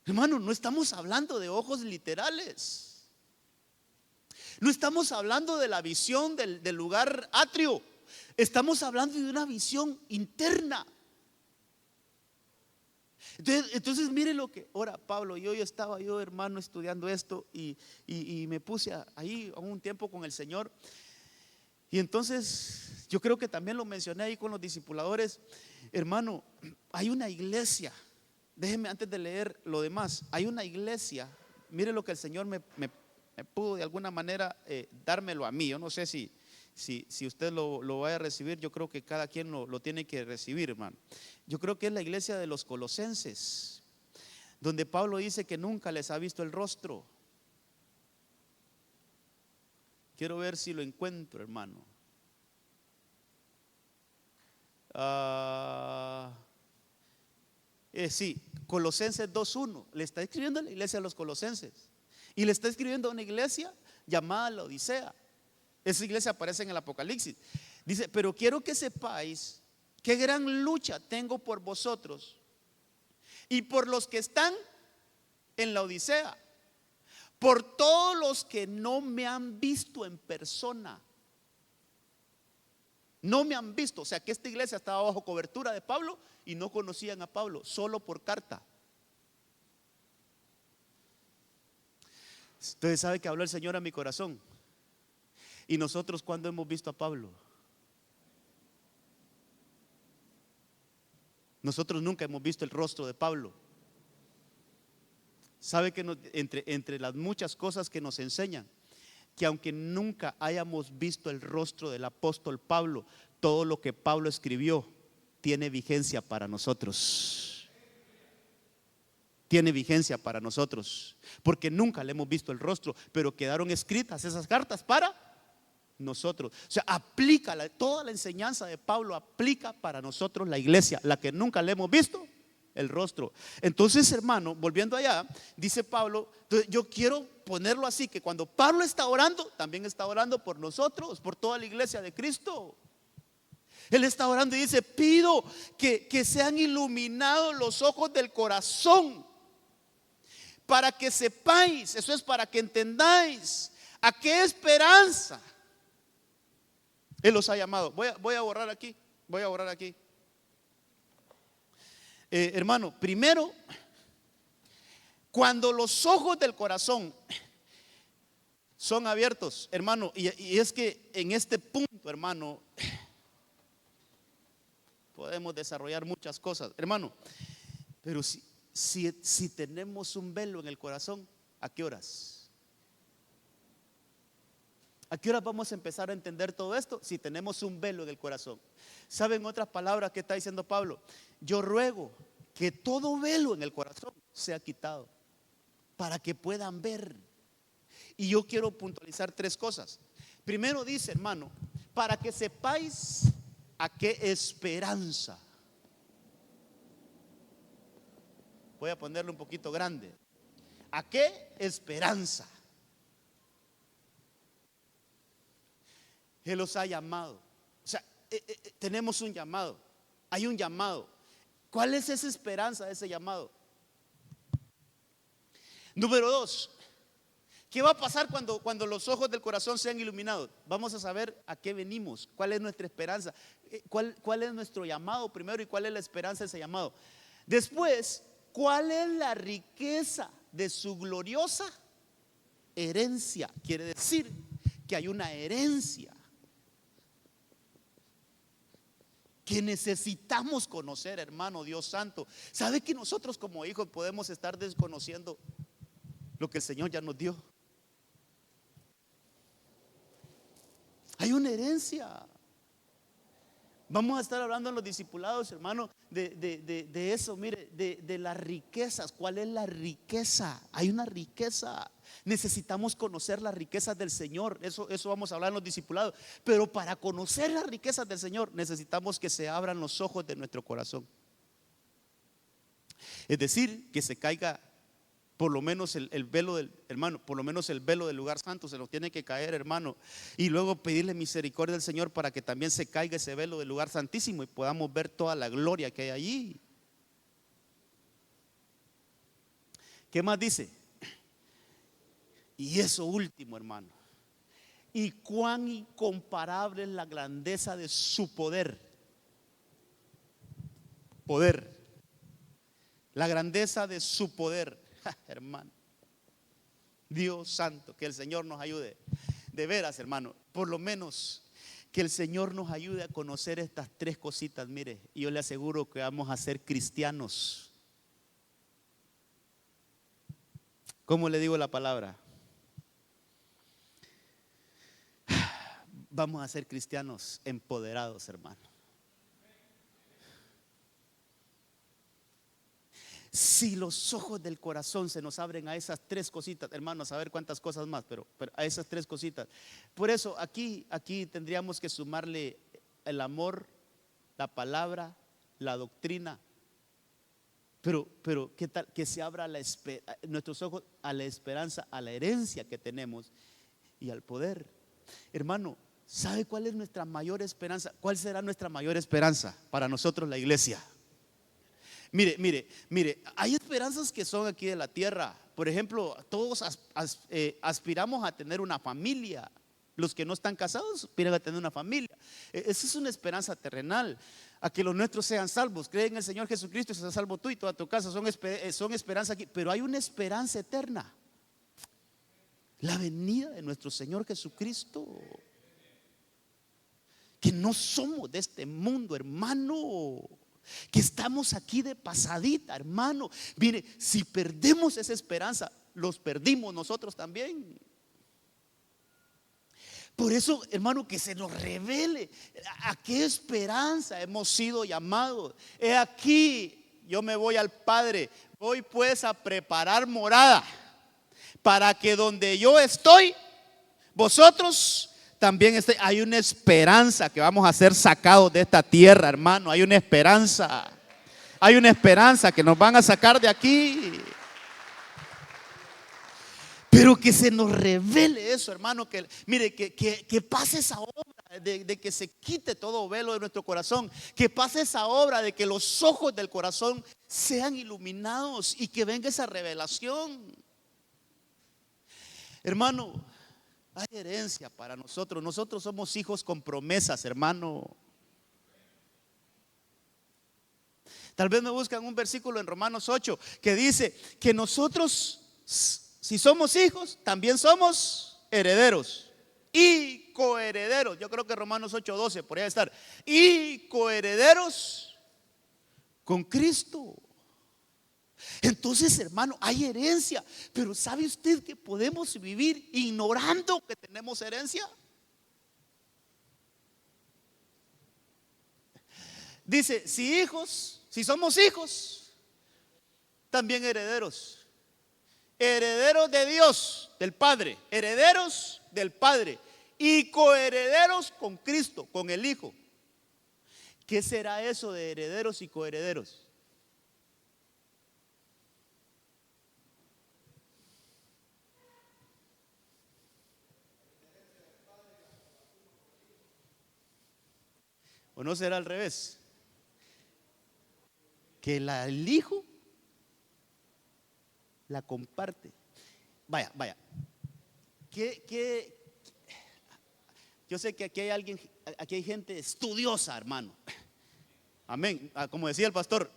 [SPEAKER 1] Hermano, no estamos hablando de ojos literales. No estamos hablando de la visión del lugar atrio. Estamos hablando de una visión interna. Entonces mire lo que ora Pablo. Yo estaba, hermano, estudiando esto y me puse ahí un tiempo con el Señor. Y entonces yo creo que también lo mencioné ahí con los discipuladores. Hermano, hay una iglesia. Déjeme antes de leer lo demás. Hay una iglesia. Mire lo que el Señor me pudo de alguna manera dármelo a mí. Yo no sé si usted lo vaya a recibir. Yo creo que cada quien lo tiene que recibir, hermano. Yo creo que es la iglesia de los Colosenses, donde Pablo dice que nunca les ha visto el rostro. Quiero ver si lo encuentro, hermano. Sí, Colosenses 2:1. Le está escribiendo a la iglesia de los Colosenses. Y le está escribiendo a una iglesia llamada la Odisea. Esa iglesia aparece en el Apocalipsis. Dice: pero quiero que sepáis qué gran lucha tengo por vosotros y por los que están en la Odisea, por todos los que no me han visto en persona. No me han visto. O sea que esta iglesia estaba bajo cobertura de Pablo y no conocían a Pablo, solo por carta. Ustedes saben que habló el Señor a mi corazón. ¿Y nosotros cuándo hemos visto a Pablo? Nosotros nunca hemos visto el rostro de Pablo. ¿Sabe que entre las muchas cosas que nos enseñan? Que aunque nunca hayamos visto el rostro del apóstol Pablo, todo lo que Pablo escribió tiene vigencia para nosotros. Tiene vigencia para nosotros, porque nunca le hemos visto el rostro, pero quedaron escritas esas cartas para nosotros. O sea, aplica toda la enseñanza de Pablo, aplica para nosotros, la iglesia, la que nunca le hemos visto, el rostro. Entonces, hermano, volviendo allá, dice Pablo, entonces yo quiero ponerlo así, que cuando Pablo está orando, también está orando por nosotros, por toda la iglesia de Cristo. Él está orando y dice: pido que sean iluminados los ojos del corazón, para que sepáis, eso es para que entendáis a qué esperanza Él los ha llamado. Voy a borrar aquí, hermano, primero, cuando los ojos del corazón son abiertos, hermano, y es que en este punto, hermano, podemos desarrollar muchas cosas, hermano, pero si tenemos un velo en el corazón, ¿a qué horas? ¿A qué horas vamos a empezar a entender todo esto? Si tenemos un velo en el corazón. ¿Saben otras palabras que está diciendo Pablo? Yo ruego que todo velo en el corazón sea quitado, para que puedan ver. Y yo quiero puntualizar tres cosas. Primero dice, hermano, para que sepáis a qué esperanza. Voy a ponerle un poquito grande. ¿A qué esperanza Él los ha llamado? O sea, tenemos un llamado. Hay un llamado. ¿Cuál es esa esperanza de ese llamado? Número dos, ¿qué va a pasar cuando los ojos del corazón sean iluminados? Vamos a saber a qué venimos, cuál es nuestra esperanza, cuál es nuestro llamado primero y cuál es la esperanza de ese llamado. Después, ¿cuál es la riqueza de su gloriosa herencia? Quiere decir que hay una herencia que necesitamos conocer, hermano, Dios santo. ¿Sabe que nosotros como hijos podemos estar desconociendo lo que el Señor ya nos dio? Hay una herencia. Vamos a estar hablando en los discipulados, hermano, de eso, mire, de las riquezas. ¿Cuál es la riqueza? Hay una riqueza. Necesitamos conocer las riquezas del Señor. Eso vamos a hablar en los discipulados. Pero para conocer las riquezas del Señor necesitamos que se abran los ojos de nuestro corazón. Es decir, que se caiga por lo menos el velo del hermano, por lo menos el velo del lugar santo se nos tiene que caer, hermano, y luego pedirle misericordia al Señor para que también se caiga ese velo del lugar santísimo y podamos ver toda la gloria que hay allí. ¿Qué más dice? Y eso último, hermano, y cuán incomparable es la grandeza de su poder, la grandeza de su poder. Hermano, Dios santo, que el Señor nos ayude. De veras, hermano, por lo menos que el Señor nos ayude a conocer estas tres cositas. Mire, yo le aseguro que vamos a ser cristianos. ¿Cómo le digo la palabra? Vamos a ser cristianos empoderados, hermano. Si los ojos del corazón se nos abren a esas tres cositas, hermanos, a ver cuántas cosas más, pero a esas tres cositas. Por eso aquí tendríamos que sumarle el amor, la palabra, la doctrina. Pero ¿qué tal que se abra nuestros ojos a la esperanza, a la herencia que tenemos y al poder? Hermano, ¿sabe cuál es nuestra mayor esperanza? ¿Cuál será nuestra mayor esperanza para nosotros, la iglesia? Mire, hay esperanzas que son aquí de la tierra. Por ejemplo, todos aspiramos a tener una familia. Los que no están casados aspiran a tener una familia. Esa es una esperanza terrenal. A que los nuestros sean salvos. Creen en el Señor Jesucristo y seas salvo tú y toda tu casa. Son esperanzas aquí. Pero hay una esperanza eterna. La venida de nuestro Señor Jesucristo. Que no somos de este mundo, hermano. Que estamos aquí de pasadita, hermano. Mire, si perdemos esa esperanza, los perdimos nosotros también. Por eso, hermano, que se nos revele a qué esperanza hemos sido llamados. He aquí, yo me voy al Padre, voy pues a preparar morada, para que donde yo estoy, vosotros también hay una esperanza que vamos a ser sacados de esta tierra, hermano. Hay una esperanza. hay una esperanza que nos van a sacar de aquí. Pero que se nos revele eso, hermano, que mire, que pase esa obra de que se quite todo velo de nuestro corazón, que pase esa obra de que los ojos del corazón sean iluminados y que venga esa revelación. Hermano, hay herencia para nosotros. Nosotros somos hijos con promesas, hermano. Tal vez me buscan un versículo en Romanos 8 que dice que nosotros, si somos hijos, también somos herederos y coherederos. Yo creo que Romanos 8:12 podría estar. Y coherederos con Cristo. Entonces, hermano, hay herencia. Pero ¿sabe usted que podemos vivir ignorando que tenemos herencia? Dice, si somos hijos, también herederos. Herederos de Dios, del Padre, herederos del Padre y coherederos con Cristo, con el Hijo. ¿Qué será eso de herederos y coherederos? ¿O no será al revés? Que el Hijo la comparte. Vaya. Yo sé que aquí hay gente estudiosa, hermano. Amén. Como decía el pastor,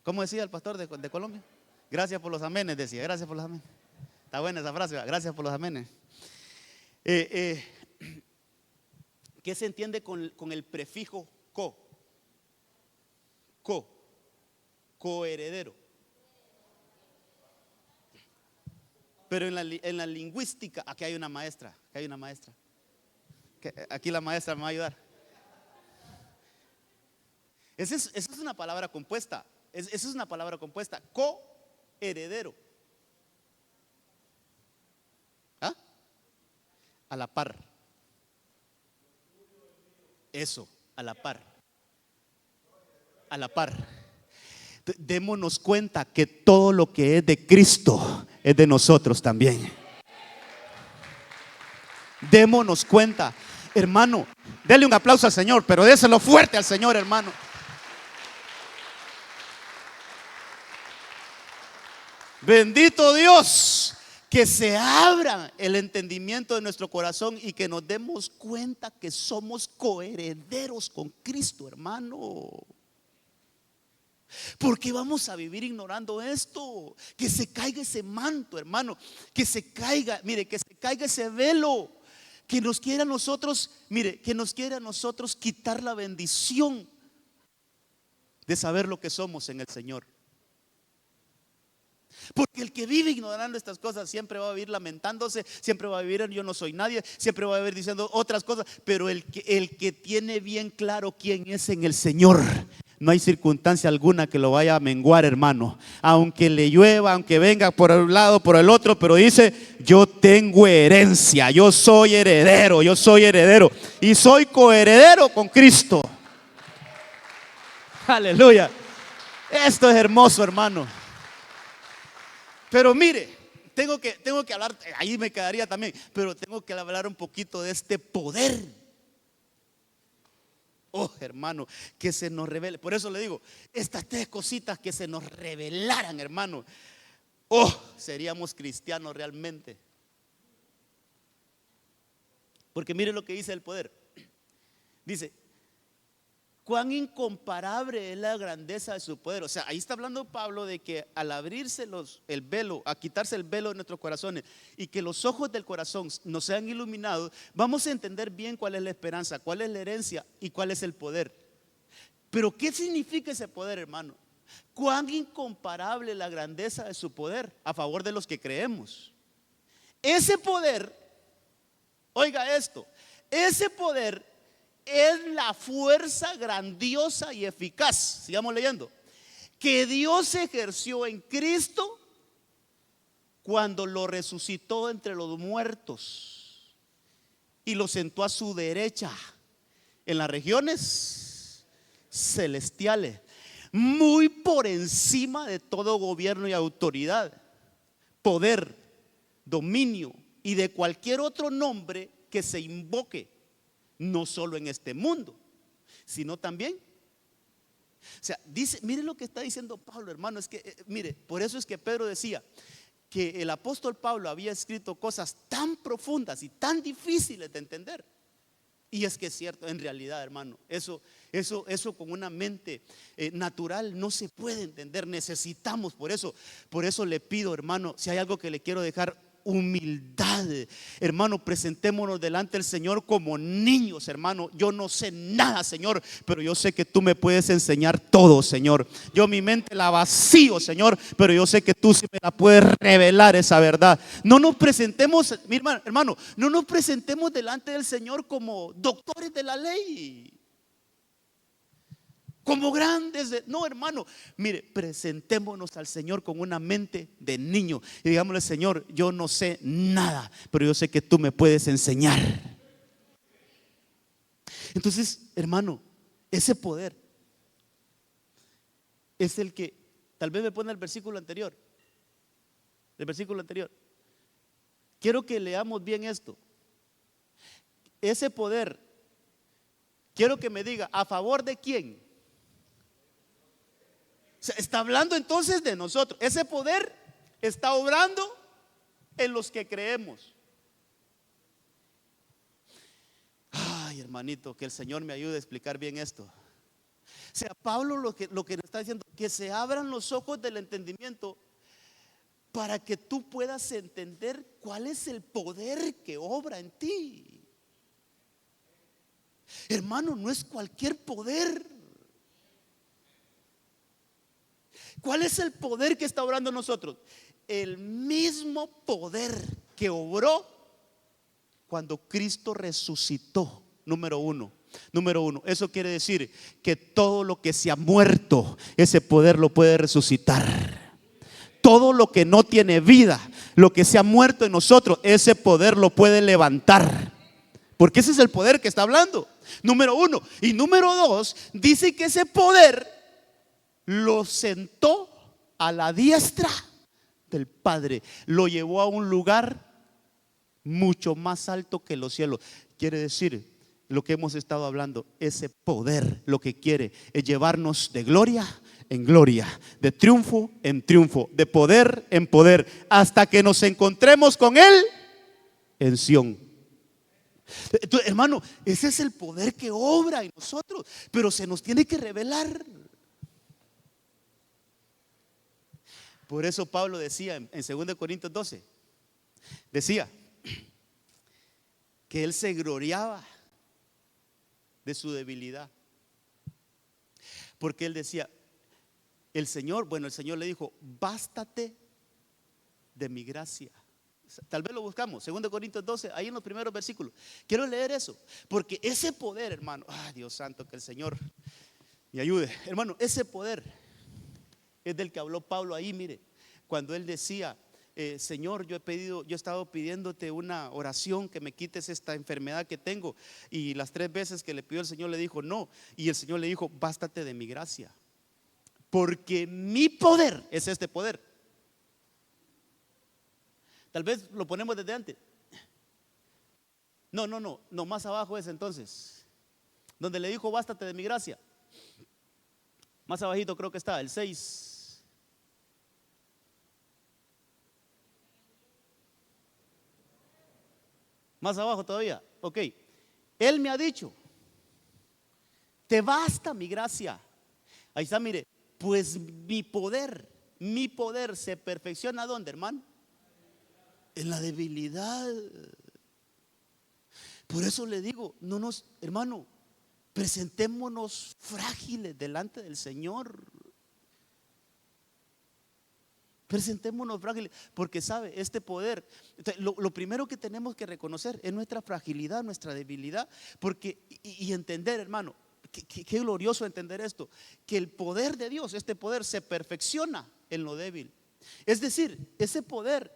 [SPEAKER 1] de Colombia? Gracias por los amenes, decía. Gracias por los amenes. Está buena esa frase, gracias por los amenes. ¿Qué se entiende con el prefijo co? Coheredero. Pero en la lingüística, aquí hay una maestra. Aquí la maestra me va a ayudar. Esa es una palabra compuesta. Esa es una palabra compuesta. Coheredero. ¿Ah? A la par. Eso, a la par. A la par. Démonos cuenta que todo lo que es de Cristo es de nosotros también. Démonos cuenta, hermano. Dele un aplauso al Señor, pero déselo fuerte al Señor, hermano. Bendito Dios, que se abra el entendimiento de nuestro corazón y que nos demos cuenta que somos coherederos con Cristo, hermano. Porque vamos a vivir ignorando esto. Que se caiga ese manto, hermano. Que se caiga, mire, que se caiga ese velo. Que nos quiera a nosotros, mire, que nos quiera a nosotros quitar la bendición de saber lo que somos en el Señor. Porque el que vive ignorando estas cosas siempre va a vivir lamentándose, siempre va a vivir yo no soy nadie, siempre va a vivir diciendo otras cosas. Pero el que tiene bien claro quién es en el Señor, no hay circunstancia alguna que lo vaya a menguar, hermano. Aunque le llueva, aunque venga por un lado, por el otro, pero dice, yo tengo herencia, yo soy heredero y soy coheredero con Cristo. Aleluya. Esto es hermoso, hermano. Pero mire, tengo que hablar, ahí me quedaría también, pero tengo que hablar un poquito de este poder. Oh, hermano, que se nos revele. Por eso le digo, estas tres cositas que se nos revelaran, hermano. Oh, seríamos cristianos realmente. Porque mire lo que dice el poder. Dice, cuán incomparable es la grandeza de su poder. O sea, ahí está hablando Pablo de que al abrirse el velo, a quitarse el velo de nuestros corazones y que los ojos del corazón nos sean iluminados, vamos a entender bien cuál es la esperanza, cuál es la herencia y cuál es el poder. Pero ¿qué significa ese poder, hermano? Cuán incomparable la grandeza de su poder a favor de los que creemos. Ese poder, oiga esto, ese poder es la fuerza grandiosa y eficaz, sigamos leyendo, que Dios ejerció en Cristo cuando lo resucitó entre los muertos y lo sentó a su derecha en las regiones celestiales, muy por encima de todo gobierno y autoridad, poder, dominio y de cualquier otro nombre que se invoque, no solo en este mundo, sino también. O sea, dice, mire lo que está diciendo Pablo, hermano, es que, mire, por eso es que Pedro decía que el apóstol Pablo había escrito cosas tan profundas y tan difíciles de entender. Y es que es cierto, en realidad, hermano, eso con una mente natural no se puede entender. Necesitamos, por eso le pido, hermano, si hay algo que le quiero dejar: humildad, hermano. Presentémonos delante del Señor como niños, hermano. Yo no sé nada, Señor, pero yo sé que tú me puedes enseñar todo, Señor. Yo mi mente la vacío, Señor, pero yo sé que tú sí me la puedes revelar, esa verdad. No nos presentemos, mi hermano, no nos presentemos delante del Señor como doctores de la ley, como grandes no, hermano, mire, presentémonos al Señor con una mente de niño y digámosle: Señor, yo no sé nada, pero yo sé que tú me puedes enseñar. Entonces, hermano, ese poder es el que, tal vez me pone el versículo anterior. Quiero que leamos bien esto. Ese poder, quiero que me diga, ¿a favor de quién? Está hablando entonces de nosotros. Ese poder está obrando en los que creemos. Ay, hermanito, que el Señor me ayude a explicar bien esto. O sea, Pablo lo que nos está diciendo: que se abran los ojos del entendimiento para que tú puedas entender cuál es el poder que obra en ti. Hermano, no es cualquier poder. ¿Cuál es el poder que está obrando en nosotros? El mismo poder que obró cuando Cristo resucitó. Número uno, eso quiere decir que todo lo que se ha muerto, ese poder lo puede resucitar. Todo lo que no tiene vida, lo que se ha muerto en nosotros, ese poder lo puede levantar. Porque ese es el poder que está hablando. Número uno. Y número dos, dice que ese poder lo sentó a la diestra del Padre, lo llevó a un lugar mucho más alto que los cielos. Quiere decir, lo que hemos estado hablando, ese poder lo que quiere es llevarnos de gloria en gloria, de triunfo en triunfo, de poder en poder, hasta que nos encontremos con Él en Sión. Entonces, hermano, ese es el poder que obra en nosotros, pero se nos tiene que revelar. Por eso Pablo decía en 2 Corintios 12, decía que él se gloriaba de su debilidad, porque él decía, el Señor le dijo: bástate de mi gracia. Tal vez lo buscamos, 2 Corintios 12, ahí en los primeros versículos. Quiero leer eso, porque ese poder, hermano, Dios santo, que el Señor me ayude. Hermano, ese poder es del que habló Pablo ahí, mire, cuando él decía: Señor, yo he estado pidiéndote una oración, que me quites esta enfermedad que tengo. Y las 3 veces que le pidió, el Señor le dijo no. Y el Señor le dijo: bástate de mi gracia, porque mi poder es este poder. Tal vez lo ponemos desde antes. No, más abajo es entonces, donde le dijo: bástate de mi gracia. Más abajito creo que está, el 6. Más abajo todavía, ok. Él me ha dicho: te basta mi gracia. Ahí está, mire, pues mi poder se perfecciona ¿dónde, hermano? En la debilidad. Por eso le digo, hermano, presentémonos frágiles delante del Señor. Presentémonos frágiles, porque sabe, este poder, lo primero que tenemos que reconocer es nuestra fragilidad, nuestra debilidad, porque y entender, hermano, qué glorioso entender esto, que el poder de Dios, este poder se perfecciona en lo débil. Es decir, ese poder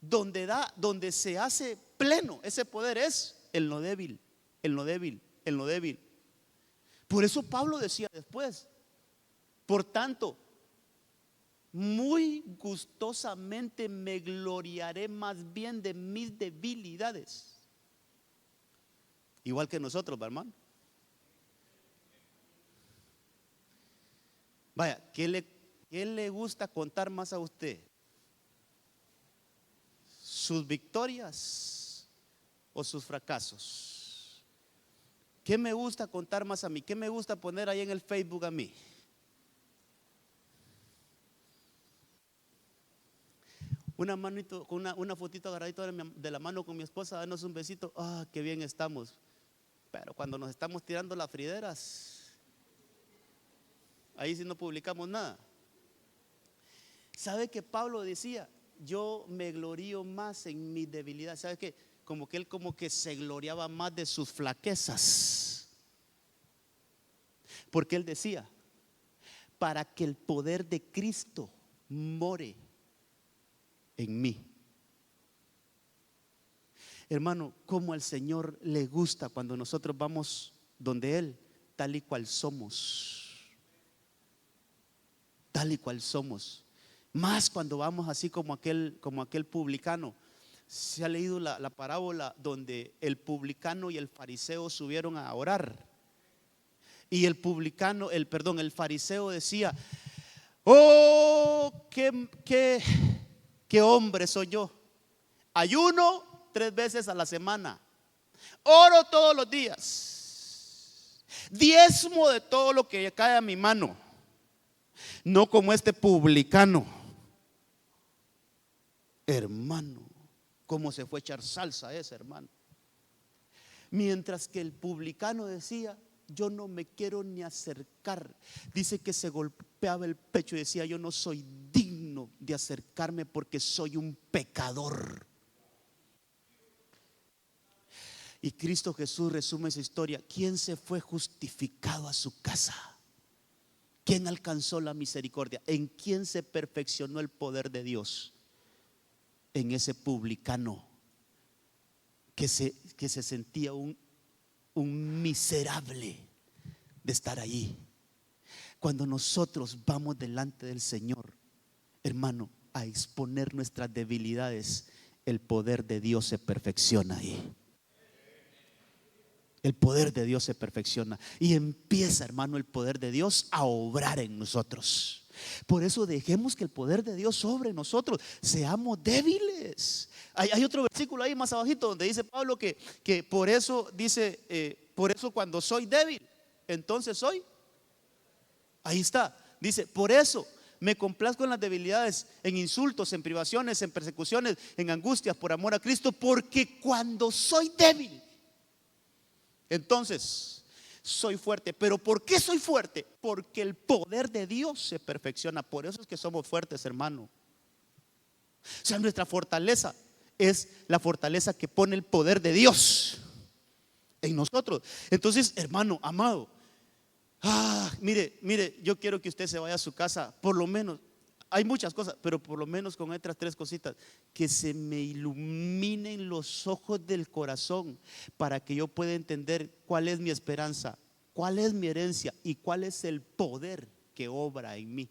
[SPEAKER 1] donde se hace pleno, ese poder es en lo débil, en lo débil, en lo débil. Por eso Pablo decía después: Por tanto, muy gustosamente me gloriaré más bien de mis debilidades. Igual que nosotros, hermano. Vaya, ¿qué le gusta contar más a usted? ¿Sus victorias o sus fracasos? ¿Qué me gusta contar más a mí? ¿Qué me gusta poner ahí en el Facebook a mí? Una manito, una fotito agarradito de la mano con mi esposa, darnos un besito. Ah, qué bien estamos. Pero cuando nos estamos tirando las frideras, ahí sí no publicamos nada. ¿Sabe que Pablo decía? Yo me glorío más en mi debilidad. ¿Sabe qué? Como que él como que se gloriaba más de sus flaquezas. Porque él decía, para que el poder de Cristo more en mí. Hermano, como al Señor le gusta cuando nosotros vamos donde Él, tal y cual somos. Tal y cual somos. Más cuando vamos así como aquel publicano. Se ha leído la parábola donde el publicano y el fariseo subieron a orar. Y el fariseo decía: oh, qué hombre soy yo. Ayuno 3 veces a la semana, oro todos los días, diezmo de todo lo que cae a mi mano. No como este publicano. Hermano, cómo se fue a echar salsa ese hermano. Mientras que el publicano decía: yo no me quiero ni acercar. Dice que se golpeaba el pecho y decía: yo no soy digno de acercarme porque soy un pecador. Y Cristo Jesús resume esa historia. ¿Quién se fue justificado a su casa? ¿Quién alcanzó la misericordia? ¿En quién se perfeccionó el poder de Dios? En ese publicano que se sentía un miserable de estar allí. Cuando nosotros vamos delante del Señor, hermano, a exponer nuestras debilidades, el poder de Dios se perfecciona ahí. El poder de Dios se perfecciona y empieza, hermano, el poder de Dios a obrar en nosotros. Por eso dejemos que el poder de Dios sobre nosotros. Seamos débiles. Hay otro versículo ahí más abajito donde dice Pablo que por eso dice, por eso cuando soy débil, entonces soy. Ahí está, dice, por eso me complazco en las debilidades, en insultos, en privaciones, en persecuciones, en angustias por amor a Cristo, porque cuando soy débil, entonces soy fuerte. ¿Pero por qué soy fuerte? Porque el poder de Dios se perfecciona. Por eso es que somos fuertes, hermano. O sea, nuestra fortaleza es la fortaleza que pone el poder de Dios en nosotros. Entonces, hermano, amado, mire, yo quiero que usted se vaya a su casa, por lo menos, hay muchas cosas, pero por lo menos con estas 3 cositas, que se me iluminen los ojos del corazón para que yo pueda entender cuál es mi esperanza, cuál es mi herencia y cuál es el poder que obra en mí.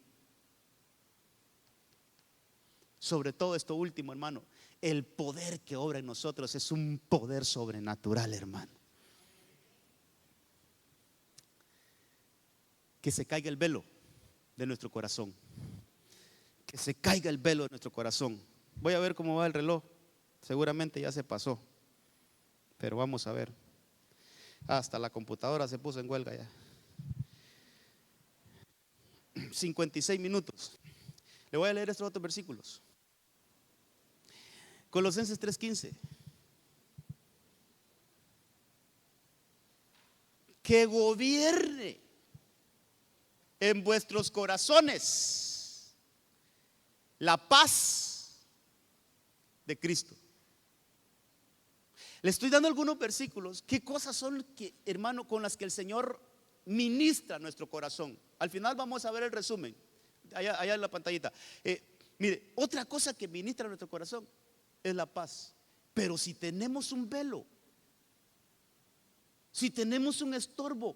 [SPEAKER 1] Sobre todo esto último, hermano, el poder que obra en nosotros es un poder sobrenatural, hermano. Que se caiga el velo de nuestro corazón. Que se caiga el velo de nuestro corazón. Voy a ver cómo va el reloj. Seguramente ya se pasó, pero vamos a ver. Hasta la computadora se puso en huelga ya. 56 minutos. Le voy a leer estos otros versículos. Colosenses 3:15. Que gobierne en vuestros corazones la paz de Cristo. Le estoy dando algunos versículos. ¿Qué cosas son, hermano, con las que el Señor ministra nuestro corazón? Al final vamos a ver el resumen allá en la pantallita. Mire, otra cosa que ministra nuestro corazón es la paz. Pero si tenemos un velo, si tenemos un estorbo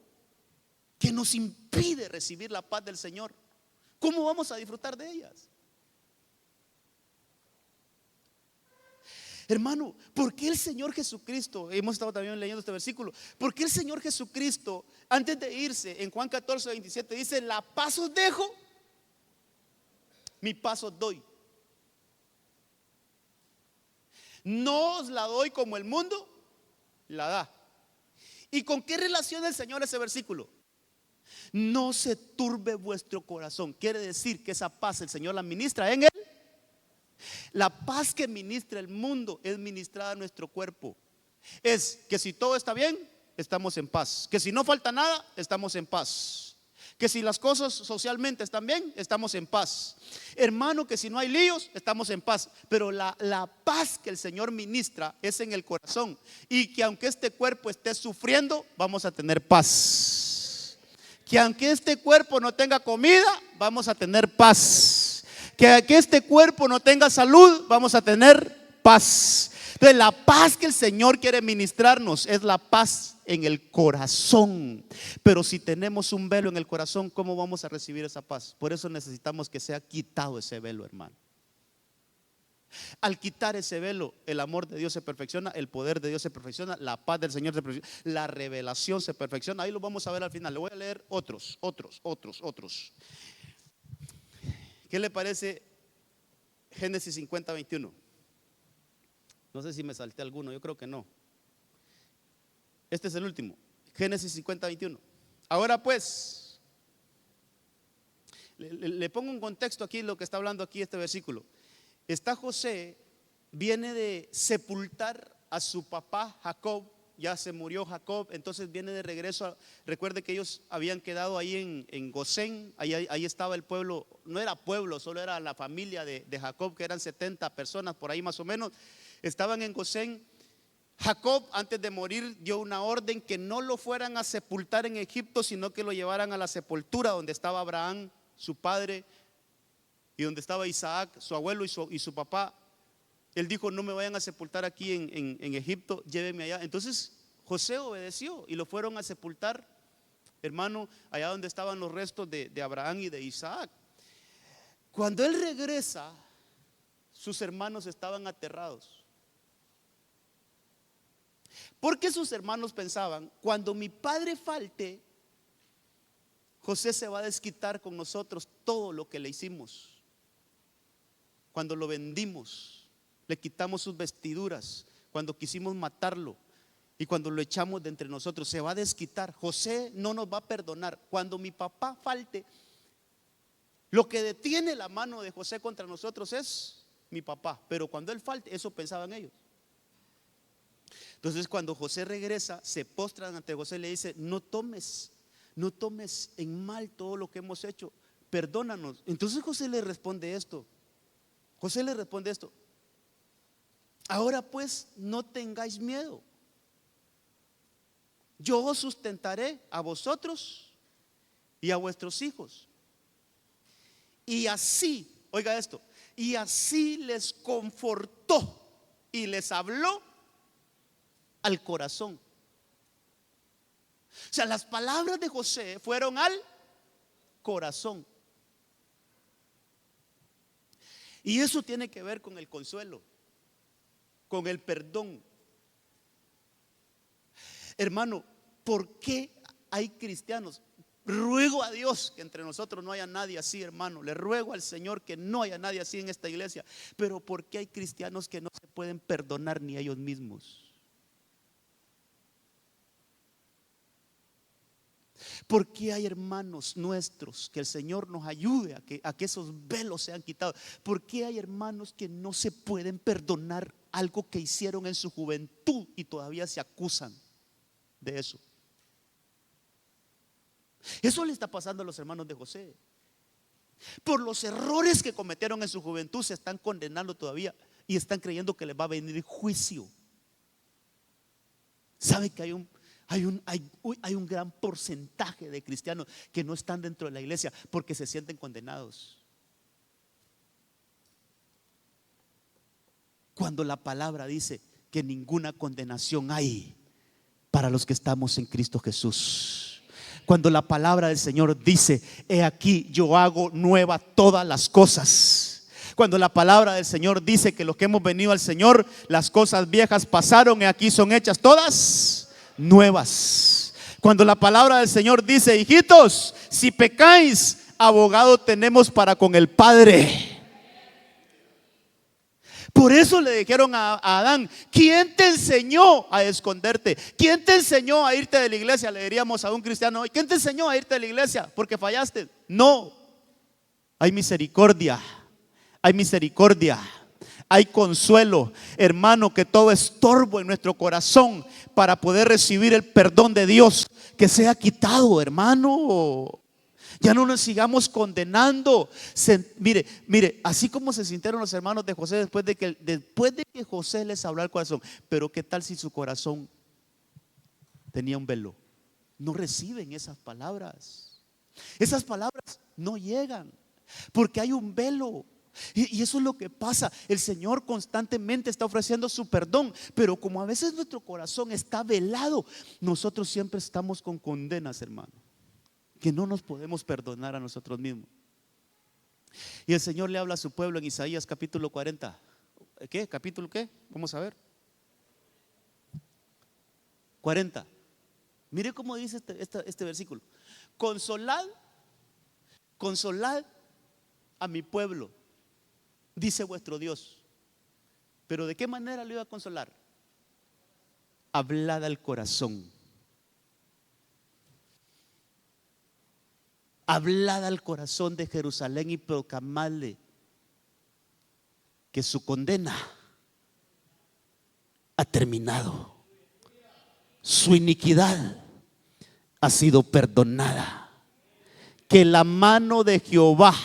[SPEAKER 1] que nos impide recibir la paz del Señor, ¿cómo vamos a disfrutar de ellas? Hermano, ¿por qué el Señor Jesucristo, hemos estado también leyendo este versículo, por qué el Señor Jesucristo, antes de irse, en Juan 14, 27, dice: la paz os dejo, mi paz os doy? No os la doy como el mundo la da. ¿Y con qué relaciona el Señor ese versículo? No se turbe vuestro corazón. Quiere decir que esa paz el Señor la ministra en él. La paz que ministra el mundo es ministrada a nuestro cuerpo. Es que si todo está bien, estamos en paz. Que si no falta nada, estamos en paz. Que si las cosas socialmente están bien, estamos en paz. Hermano, que si no hay líos, estamos en paz. Pero la paz que el Señor ministra es en el corazón. Y que aunque este cuerpo esté sufriendo, vamos a tener paz. Que aunque este cuerpo no tenga comida, vamos a tener paz. Que aunque este cuerpo no tenga salud, vamos a tener paz. Entonces, la paz que el Señor quiere ministrarnos es la paz en el corazón. Pero si tenemos un velo en el corazón, ¿cómo vamos a recibir esa paz? Por eso necesitamos que sea quitado ese velo, hermano. Al quitar ese velo, el amor de Dios se perfecciona, el poder de Dios se perfecciona, la paz del Señor se perfecciona, la revelación se perfecciona. Ahí lo vamos a ver al final. Le voy a leer otros. ¿Qué le parece Génesis 50, 21? No sé si me salté alguno, yo creo que no. Este es el último, Génesis 50, 21. Ahora pues, le pongo un contexto aquí, lo que está hablando aquí este versículo. Está José, viene de sepultar a su papá Jacob. Ya se murió Jacob, entonces viene de regreso. Recuerde que ellos habían quedado ahí en Gosén. Ahí estaba el pueblo, no era pueblo, solo era la familia de Jacob, que eran 70 personas por ahí más o menos. Estaban en Gosén. Jacob, antes de morir, dio una orden que no lo fueran a sepultar en Egipto, sino que lo llevaran a la sepultura donde estaba Abraham, su padre, y donde estaba Isaac, su abuelo y su papá. Él dijo: no me vayan a sepultar aquí en Egipto, llévenme allá. Entonces José obedeció y lo fueron a sepultar, hermano, allá donde estaban los restos de Abraham y de Isaac. Cuando él regresa, sus hermanos estaban aterrados. Porque sus hermanos pensaban: cuando mi padre falte, José se va a desquitar con nosotros todo lo que le hicimos. Cuando lo vendimos, le quitamos sus vestiduras, cuando quisimos matarlo y cuando lo echamos de entre nosotros, se va a desquitar. José no nos va a perdonar. Cuando mi papá falte, lo que detiene la mano de José contra nosotros es mi papá. Pero cuando él falte, eso pensaban ellos. Entonces cuando José regresa, se postran ante José y le dice: no tomes en mal todo lo que hemos hecho, perdónanos. Entonces José le responde esto: ahora pues no tengáis miedo, yo os sustentaré a vosotros y a vuestros hijos. Y así, oiga esto, y así les confortó y les habló al corazón. O sea, las palabras de José fueron al corazón. Y eso tiene que ver con el consuelo, con el perdón. Hermano, ¿por qué hay cristianos? Ruego a Dios que entre nosotros no haya nadie así, hermano. Le ruego al Señor que no haya nadie así en esta iglesia. Pero ¿por qué hay cristianos que no se pueden perdonar ni ellos mismos? ¿Por qué hay hermanos nuestros? Que el Señor nos ayude a que esos velos sean quitados. ¿Por qué hay hermanos que no se pueden perdonar algo que hicieron en su juventud y todavía se acusan de eso? Eso le está pasando a los hermanos de José. Por los errores que cometieron en su juventud se están condenando todavía y están creyendo que les va a venir juicio. ¿Sabe que hay un gran porcentaje de cristianos que no están dentro de la iglesia porque se sienten condenados? Cuando la palabra dice que ninguna condenación hay para los que estamos en Cristo Jesús. Cuando la palabra del Señor dice: he aquí yo hago nueva todas las cosas. Cuando la palabra del Señor dice que los que hemos venido al Señor, las cosas viejas pasaron y aquí son hechas todas nuevas. Cuando la palabra del Señor dice: hijitos, si pecáis, abogado tenemos para con el Padre. Por eso le dijeron a Adán: ¿quién te enseñó a esconderte? ¿Quién te enseñó a irte de la iglesia? Le diríamos a un cristiano hoy: ¿quién te enseñó a irte de la iglesia? Porque fallaste. No, hay misericordia. Hay misericordia, hay consuelo, hermano, que todo estorbo en nuestro corazón para poder recibir el perdón de Dios, que sea quitado, hermano. Ya no nos sigamos condenando. Mire, así como se sintieron los hermanos de José después de que José les habló al corazón. Pero qué tal si su corazón tenía un velo. No reciben esas palabras. Esas palabras no llegan porque hay un velo. Y eso es lo que pasa. El Señor constantemente está ofreciendo su perdón, pero como a veces nuestro corazón está velado, nosotros siempre estamos con condenas, hermano, que no nos podemos perdonar a nosotros mismos. Y el Señor le habla a su pueblo en Isaías capítulo 40. ¿Qué? ¿Capítulo qué? Vamos a ver. 40. Mire cómo dice este versículo: consolad a mi pueblo, dice vuestro Dios. Pero ¿de qué manera lo iba a consolar? Hablad al corazón. Hablad al corazón de Jerusalén y proclamadle que su condena ha terminado, su iniquidad ha sido perdonada, que la mano de Jehová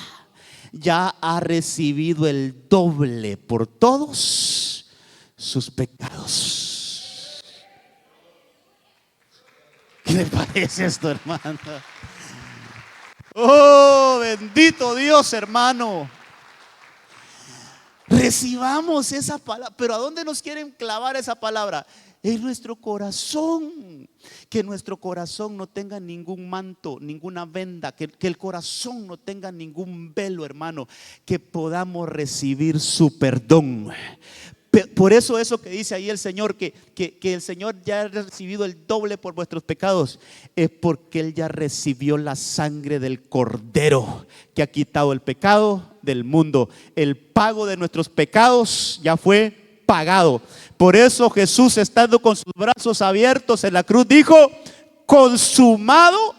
[SPEAKER 1] ya ha recibido el doble por todos sus pecados. ¿Qué le parece esto, hermano? Oh, bendito Dios, hermano. Recibamos esa palabra. Pero ¿a dónde nos quieren clavar esa palabra? En nuestro corazón. Que nuestro corazón no tenga ningún manto, ninguna venda, que el corazón no tenga ningún velo, hermano. Que podamos recibir su perdón. Por eso que dice ahí el Señor, que el Señor ya ha recibido el doble por vuestros pecados, es porque Él ya recibió la sangre del Cordero que ha quitado el pecado del mundo. El pago de nuestros pecados ya fue pagado. Por eso Jesús, estando con sus brazos abiertos en la cruz, dijo: consumado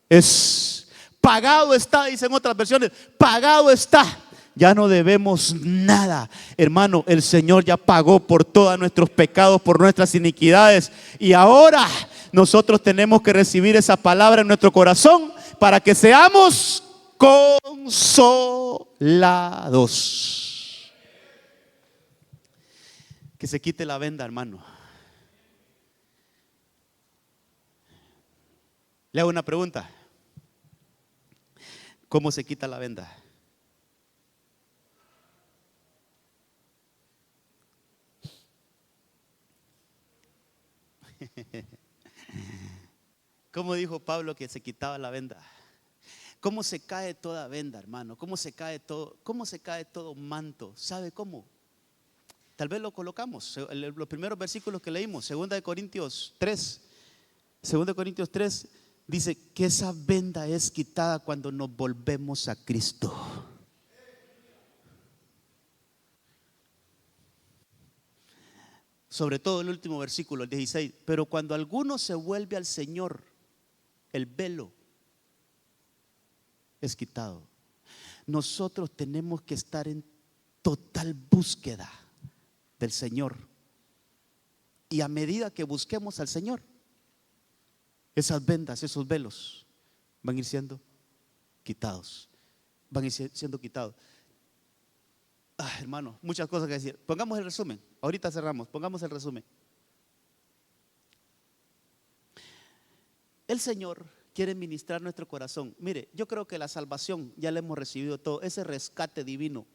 [SPEAKER 1] es. Pagado está, dicen otras versiones, pagado está. Ya no debemos nada, hermano. El Señor ya pagó por todos nuestros pecados, por nuestras iniquidades. Y ahora nosotros tenemos que recibir esa palabra en nuestro corazón para que seamos consolados. Que se quite la venda, hermano. Le hago una pregunta: ¿cómo se quita la venda? ¿Cómo dijo Pablo que se quitaba la venda? ¿Cómo se cae toda venda, hermano? ¿Cómo se cae todo manto? ¿Sabe cómo? Tal vez lo colocamos. Los primeros versículos que leímos, 2 Corintios 3. 2 Corintios 3 dice que esa venda es quitada cuando nos volvemos a Cristo. Sobre todo el último versículo, el 16. Pero cuando alguno se vuelve al Señor, el velo es quitado. Nosotros tenemos que estar en total búsqueda del Señor. Y a medida que busquemos al Señor, esas vendas, esos velos van a ir siendo quitados. Van a ir siendo quitados. Hermano, muchas cosas que decir. Pongamos el resumen. Ahorita cerramos. Pongamos el resumen. El Señor quiere ministrar nuestro corazón. Mire, yo creo que la salvación ya la hemos recibido todo, ese rescate divino.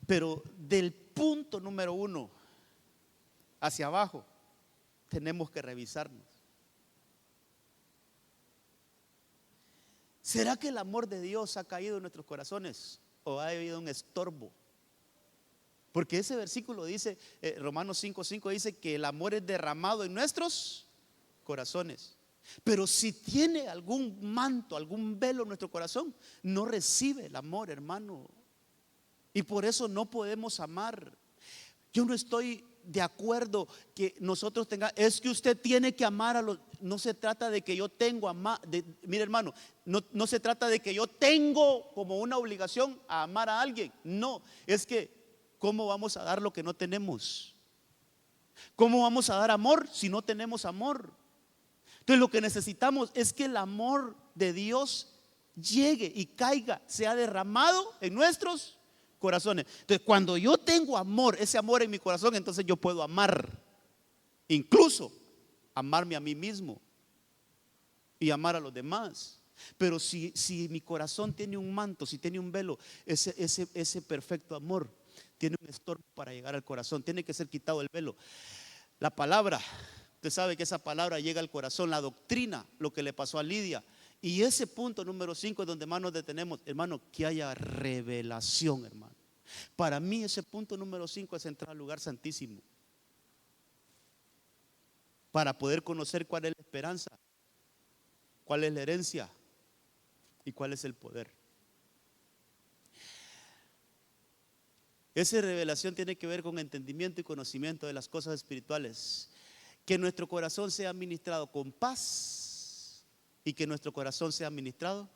[SPEAKER 1] Pero del punto número 1 hacia abajo tenemos que revisarnos. ¿Será que el amor de Dios ha caído en nuestros corazones o ha habido un estorbo? Porque ese versículo dice, Romanos 5:5 dice que el amor es derramado en nuestros corazones. Pero si tiene algún manto, algún velo en nuestro corazón, no recibe el amor, hermano. Y por eso no podemos amar. Yo no estoy de acuerdo que nosotros tengamos, es que usted tiene que amar a los, no se trata de que yo tengo mire hermano, no se trata de que yo tengo como una obligación a amar a alguien. No, es que ¿cómo vamos a dar lo que no tenemos? ¿Cómo vamos a dar amor si no tenemos amor? Entonces lo que necesitamos es que el amor de Dios llegue y caiga, sea derramado en nuestros corazones. Entonces cuando yo tengo amor, ese amor en mi corazón, entonces yo puedo amar, incluso amarme a mí mismo y amar a los demás. Pero si mi corazón tiene un manto, si tiene un velo, ese perfecto amor tiene un estorbo para llegar al corazón. Tiene que ser quitado el velo. La palabra, usted sabe que esa palabra llega al corazón. La doctrina, lo que le pasó a Lidia. Y ese punto número 5 es donde más nos detenemos, hermano, que haya revelación, hermano. Para mí ese punto número 5 es entrar al lugar santísimo, para poder conocer cuál es la esperanza, cuál es la herencia y cuál es el poder. Esa revelación tiene que ver con entendimiento y conocimiento de las cosas espirituales. Que nuestro corazón sea ministrado con paz y que nuestro corazón sea ministrado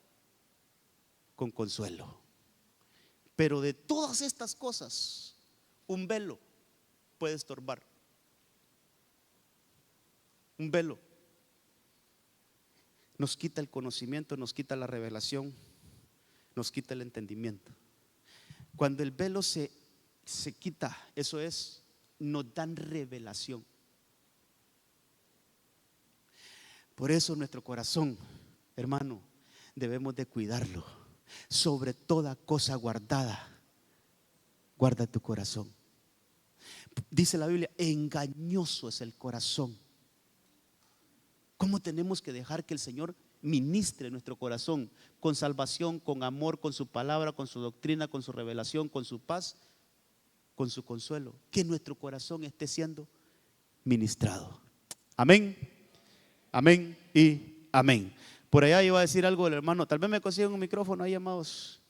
[SPEAKER 1] con consuelo. Pero de todas estas cosas, un velo puede estorbar. Un velo nos quita el conocimiento, nos quita la revelación, nos quita el entendimiento. Cuando el velo se quita, eso es, nos dan revelación. Por eso nuestro corazón, hermano, debemos de cuidarlo. Sobre toda cosa guardada, guarda tu corazón. Dice la Biblia, engañoso es el corazón. ¿Cómo tenemos que dejar que el Señor ministre nuestro corazón con salvación, con amor, con su palabra, con su doctrina, con su revelación, con su paz, con su consuelo? Que nuestro corazón esté siendo ministrado. Amén, amén y amén. Por allá iba a decir algo el hermano, tal vez me consigan un micrófono ahí, amados.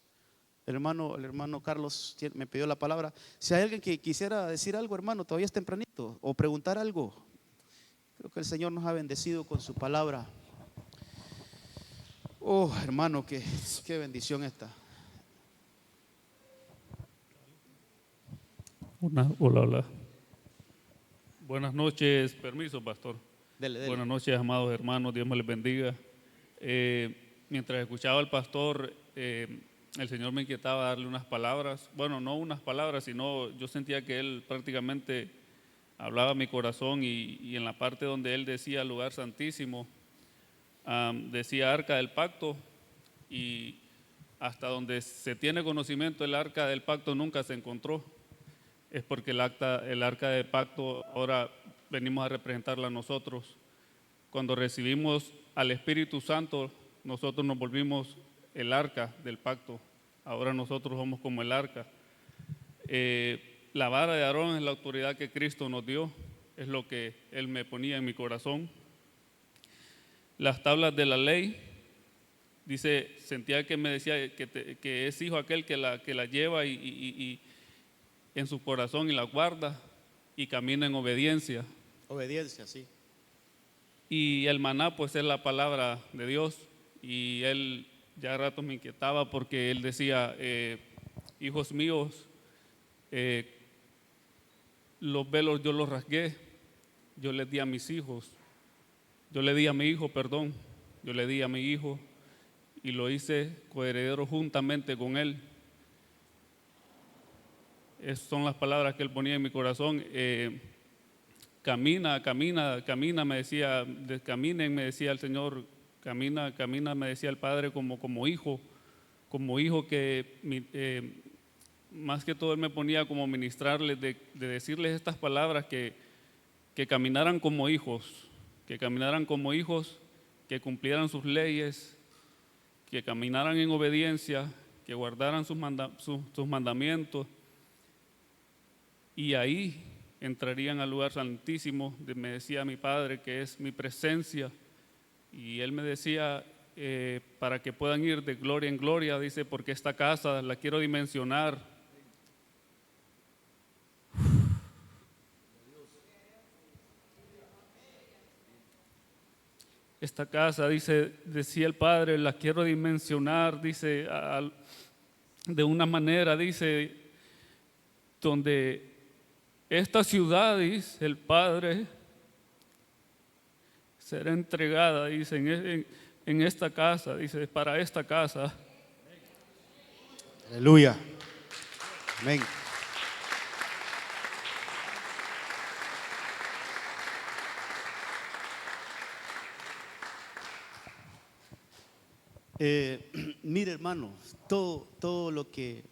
[SPEAKER 1] El hermano Carlos me pidió la palabra. Si hay alguien que quisiera decir algo, hermano, todavía es tempranito, o preguntar algo. Creo que el Señor nos ha bendecido con su palabra. Oh, hermano, qué bendición esta.
[SPEAKER 2] Hola. Buenas noches, permiso, pastor.
[SPEAKER 1] Dele.
[SPEAKER 2] Buenas noches, amados hermanos, Dios me les bendiga. Mientras escuchaba al pastor, el Señor me inquietaba darle unas palabras. Bueno, no unas palabras, sino yo sentía que Él prácticamente hablaba a mi corazón y en la parte donde Él decía lugar santísimo, decía arca del pacto, y hasta donde se tiene conocimiento el arca del pacto nunca se encontró. Es porque el arca del pacto ahora venimos a representarla nosotros. Cuando recibimos al Espíritu Santo, nosotros nos volvimos el arca del pacto. Ahora nosotros somos como el arca. La vara de Aarón es la autoridad que Cristo nos dio, es lo que Él me ponía en mi corazón. Las tablas de la ley, dice, sentía que me decía que es hijo aquel que la lleva y en su corazón y la guarda y camina en obediencia.
[SPEAKER 1] Obediencia, sí.
[SPEAKER 2] Y el maná pues es la palabra de Dios, y él ya a ratos me inquietaba porque él decía, hijos míos, los velos yo los rasgué, yo les di a mis hijos, yo le di a mi hijo, yo le di a mi hijo y lo hice coheredero juntamente con él. Esas son las palabras que él ponía en mi corazón. Camina, me decía, caminen, me decía el Señor, camina, me decía el Padre como hijo que más que todo Él me ponía como ministrarles, de decirles estas palabras, que caminaran como hijos, que cumplieran sus leyes, que caminaran en obediencia, que guardaran sus mandamientos, y ahí entrarían al lugar santísimo. Me decía mi padre que es mi presencia, y él me decía para que puedan ir de gloria en gloria, dice, porque esta casa la quiero dimensionar. Esta casa, dice, decía el padre, la quiero dimensionar, dice, de una manera, dice, donde esta ciudad, dice el padre, será entregada, dice, en esta casa, dice, para esta casa.
[SPEAKER 1] Aleluya. Amén. Mire, hermano, todo lo que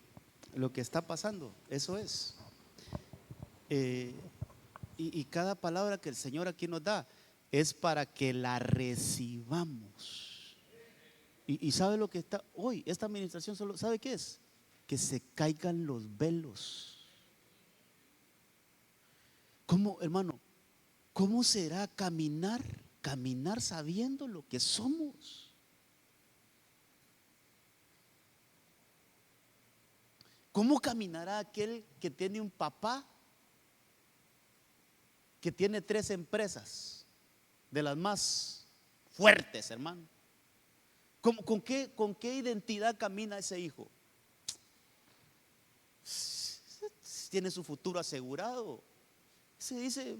[SPEAKER 1] está pasando, eso es. Y cada palabra que el Señor aquí nos da es para que la recibamos. Y sabe lo que está hoy, esta administración solo, ¿sabe qué es? Que se caigan los velos. ¿Cómo, hermano? ¿Cómo será caminar sabiendo lo que somos? ¿Cómo caminará aquel que tiene un papá que tiene 3 empresas de las más fuertes, hermano? ¿Con qué identidad camina ese hijo? Tiene su futuro asegurado. Se dice,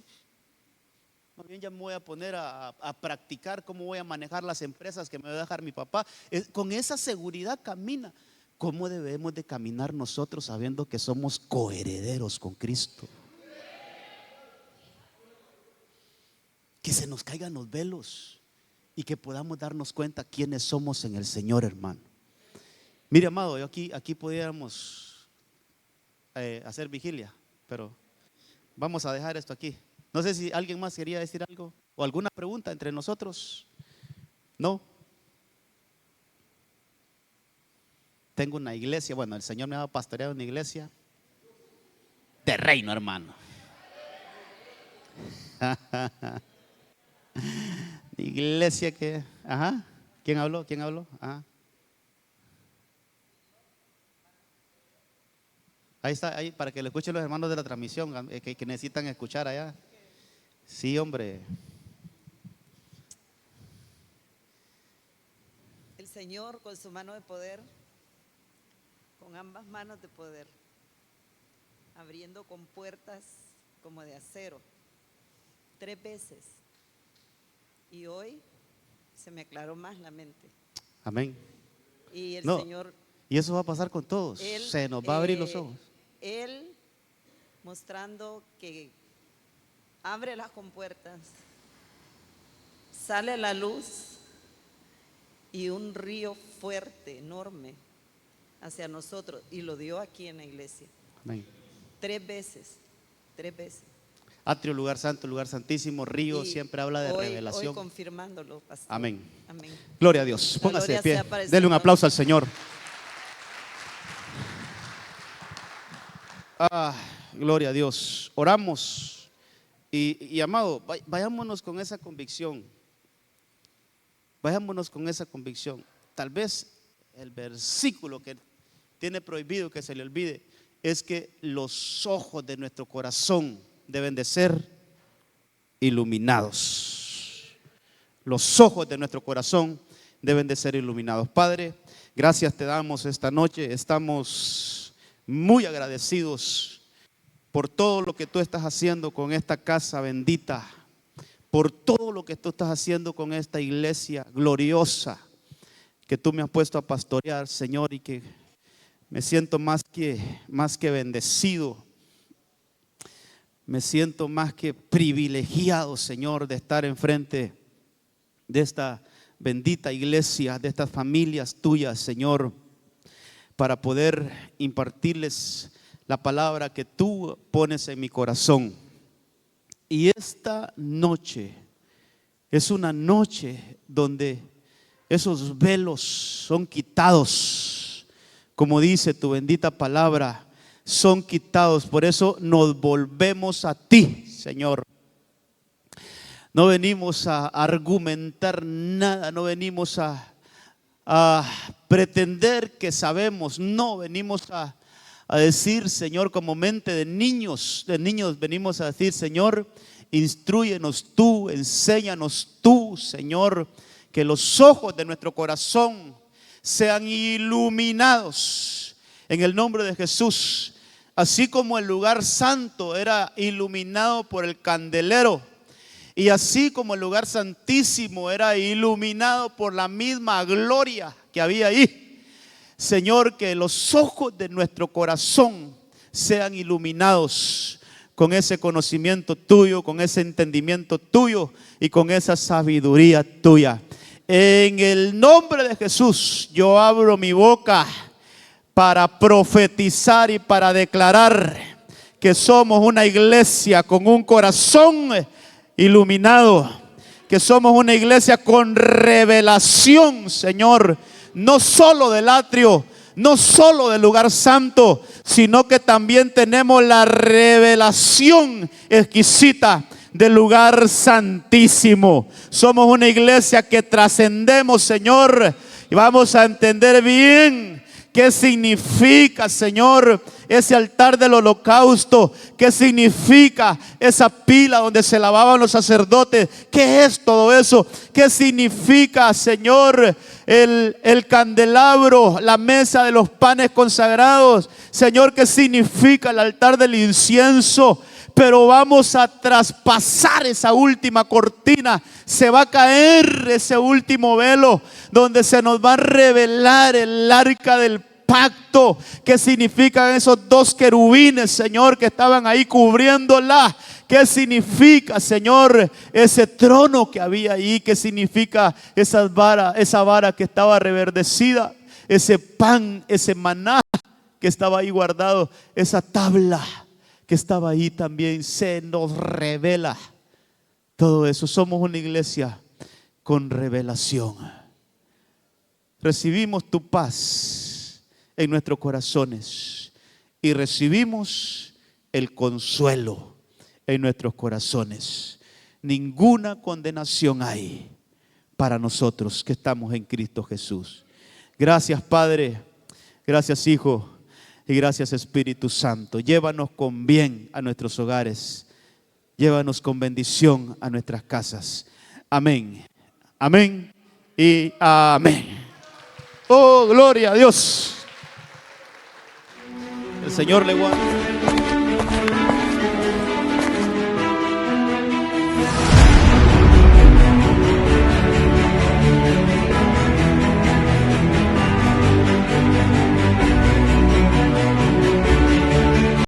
[SPEAKER 1] más bien ya me voy a poner a practicar cómo voy a manejar las empresas que me va a dejar mi papá. Con esa seguridad camina. ¿Cómo debemos de caminar nosotros sabiendo que somos coherederos con Cristo? Que se nos caigan los velos y que podamos darnos cuenta quiénes somos en el Señor, hermano. Mire, amado, aquí pudiéramos hacer vigilia, pero vamos a dejar esto aquí. No sé si alguien más quería decir algo o alguna pregunta entre nosotros. No. Tengo una iglesia, bueno, el Señor me ha pastoreado una iglesia de reino, hermano. Iglesia que, ajá, ¿quién habló? Ajá. Ahí está, ahí para que lo escuchen los hermanos de la transmisión que necesitan escuchar allá. Sí, hombre.
[SPEAKER 3] El Señor con su mano de poder, con ambas manos de poder, abriendo con puertas como de acero 3 veces, y hoy se me aclaró más la mente.
[SPEAKER 1] Amén.
[SPEAKER 3] Y el
[SPEAKER 1] No,
[SPEAKER 3] Señor,
[SPEAKER 1] y eso va a pasar con todos. Se nos va a abrir los ojos.
[SPEAKER 3] Él mostrando que abre las compuertas, sale la luz y un río fuerte, enorme hacia nosotros, y lo dio aquí en la iglesia.
[SPEAKER 1] Amén.
[SPEAKER 3] 3 veces.
[SPEAKER 1] Atrio, lugar santo, lugar santísimo, río,
[SPEAKER 3] Y
[SPEAKER 1] siempre habla de revelación.
[SPEAKER 3] Hoy confirmándolo, pastor.
[SPEAKER 1] Amén.
[SPEAKER 3] Amén.
[SPEAKER 1] Gloria a Dios. Póngase de pie.
[SPEAKER 3] Gloria sea
[SPEAKER 1] Dele un aplauso al Señor. Gloria a Dios. Oramos. Y amado, vayámonos con esa convicción. Vayámonos con esa convicción. Tal vez el versículo que tiene prohibido que se le olvide es que los ojos de nuestro corazón deben de ser iluminados. Los ojos de nuestro corazón deben de ser iluminados. Padre, gracias te damos esta noche. Estamos muy agradecidos por todo lo que tú estás haciendo con esta casa bendita, por todo lo que tú estás haciendo con esta iglesia gloriosa que tú me has puesto a pastorear, Señor, y que me siento más que bendecido. Me siento más que privilegiado, Señor, de estar enfrente de esta bendita iglesia, de estas familias tuyas, Señor, para poder impartirles la palabra que tú pones en mi corazón. Y esta noche es una noche donde esos velos son quitados, como dice tu bendita palabra, son quitados. Por eso nos volvemos a ti, Señor. No venimos a argumentar nada, no venimos a pretender que sabemos, no venimos a decir, Señor, como mente de niños venimos a decir, Señor, instrúyenos tú, enséñanos tú, Señor, que los ojos de nuestro corazón sean iluminados en el nombre de Jesús. Así como el lugar santo era iluminado por el candelero, y así como el lugar santísimo era iluminado por la misma gloria que había ahí, Señor, que los ojos de nuestro corazón sean iluminados con ese conocimiento tuyo, con ese entendimiento tuyo y con esa sabiduría tuya. En el nombre de Jesús, yo abro mi boca para profetizar y para declarar que somos una iglesia con un corazón iluminado, que somos una iglesia con revelación, Señor, no solo del atrio, no solo del lugar santo, sino que también tenemos la revelación exquisita del lugar santísimo. Somos una iglesia que trascendemos, Señor, y vamos a entender bien qué significa, Señor, ese altar del holocausto. ¿Qué significa esa pila donde se lavaban los sacerdotes? ¿Qué es todo eso? ¿Qué significa, Señor, el candelabro, la mesa de los panes consagrados? Señor, ¿qué significa el altar del incienso? Pero vamos a traspasar esa última cortina. Se va a caer ese último velo donde se nos va a revelar el arca del pacto. ¿Qué significan esos dos querubines, Señor, que estaban ahí cubriéndola? ¿Qué significa, Señor, ese trono que había ahí? ¿Qué significa esa vara que estaba reverdecida? Ese pan, ese maná que estaba ahí guardado, esa tabla que estaba ahí también. Se nos revela todo eso. Somos una iglesia con revelación. Recibimos tu paz en nuestros corazones y recibimos el consuelo en nuestros corazones. Ninguna condenación hay para nosotros que estamos en Cristo Jesús. Gracias, Padre. Gracias, Hijo. Y gracias, Espíritu Santo. Llévanos con bien a nuestros hogares. Llévanos con bendición a nuestras casas. Amén. Amén y amén. Oh, gloria a Dios. El Señor le guarde.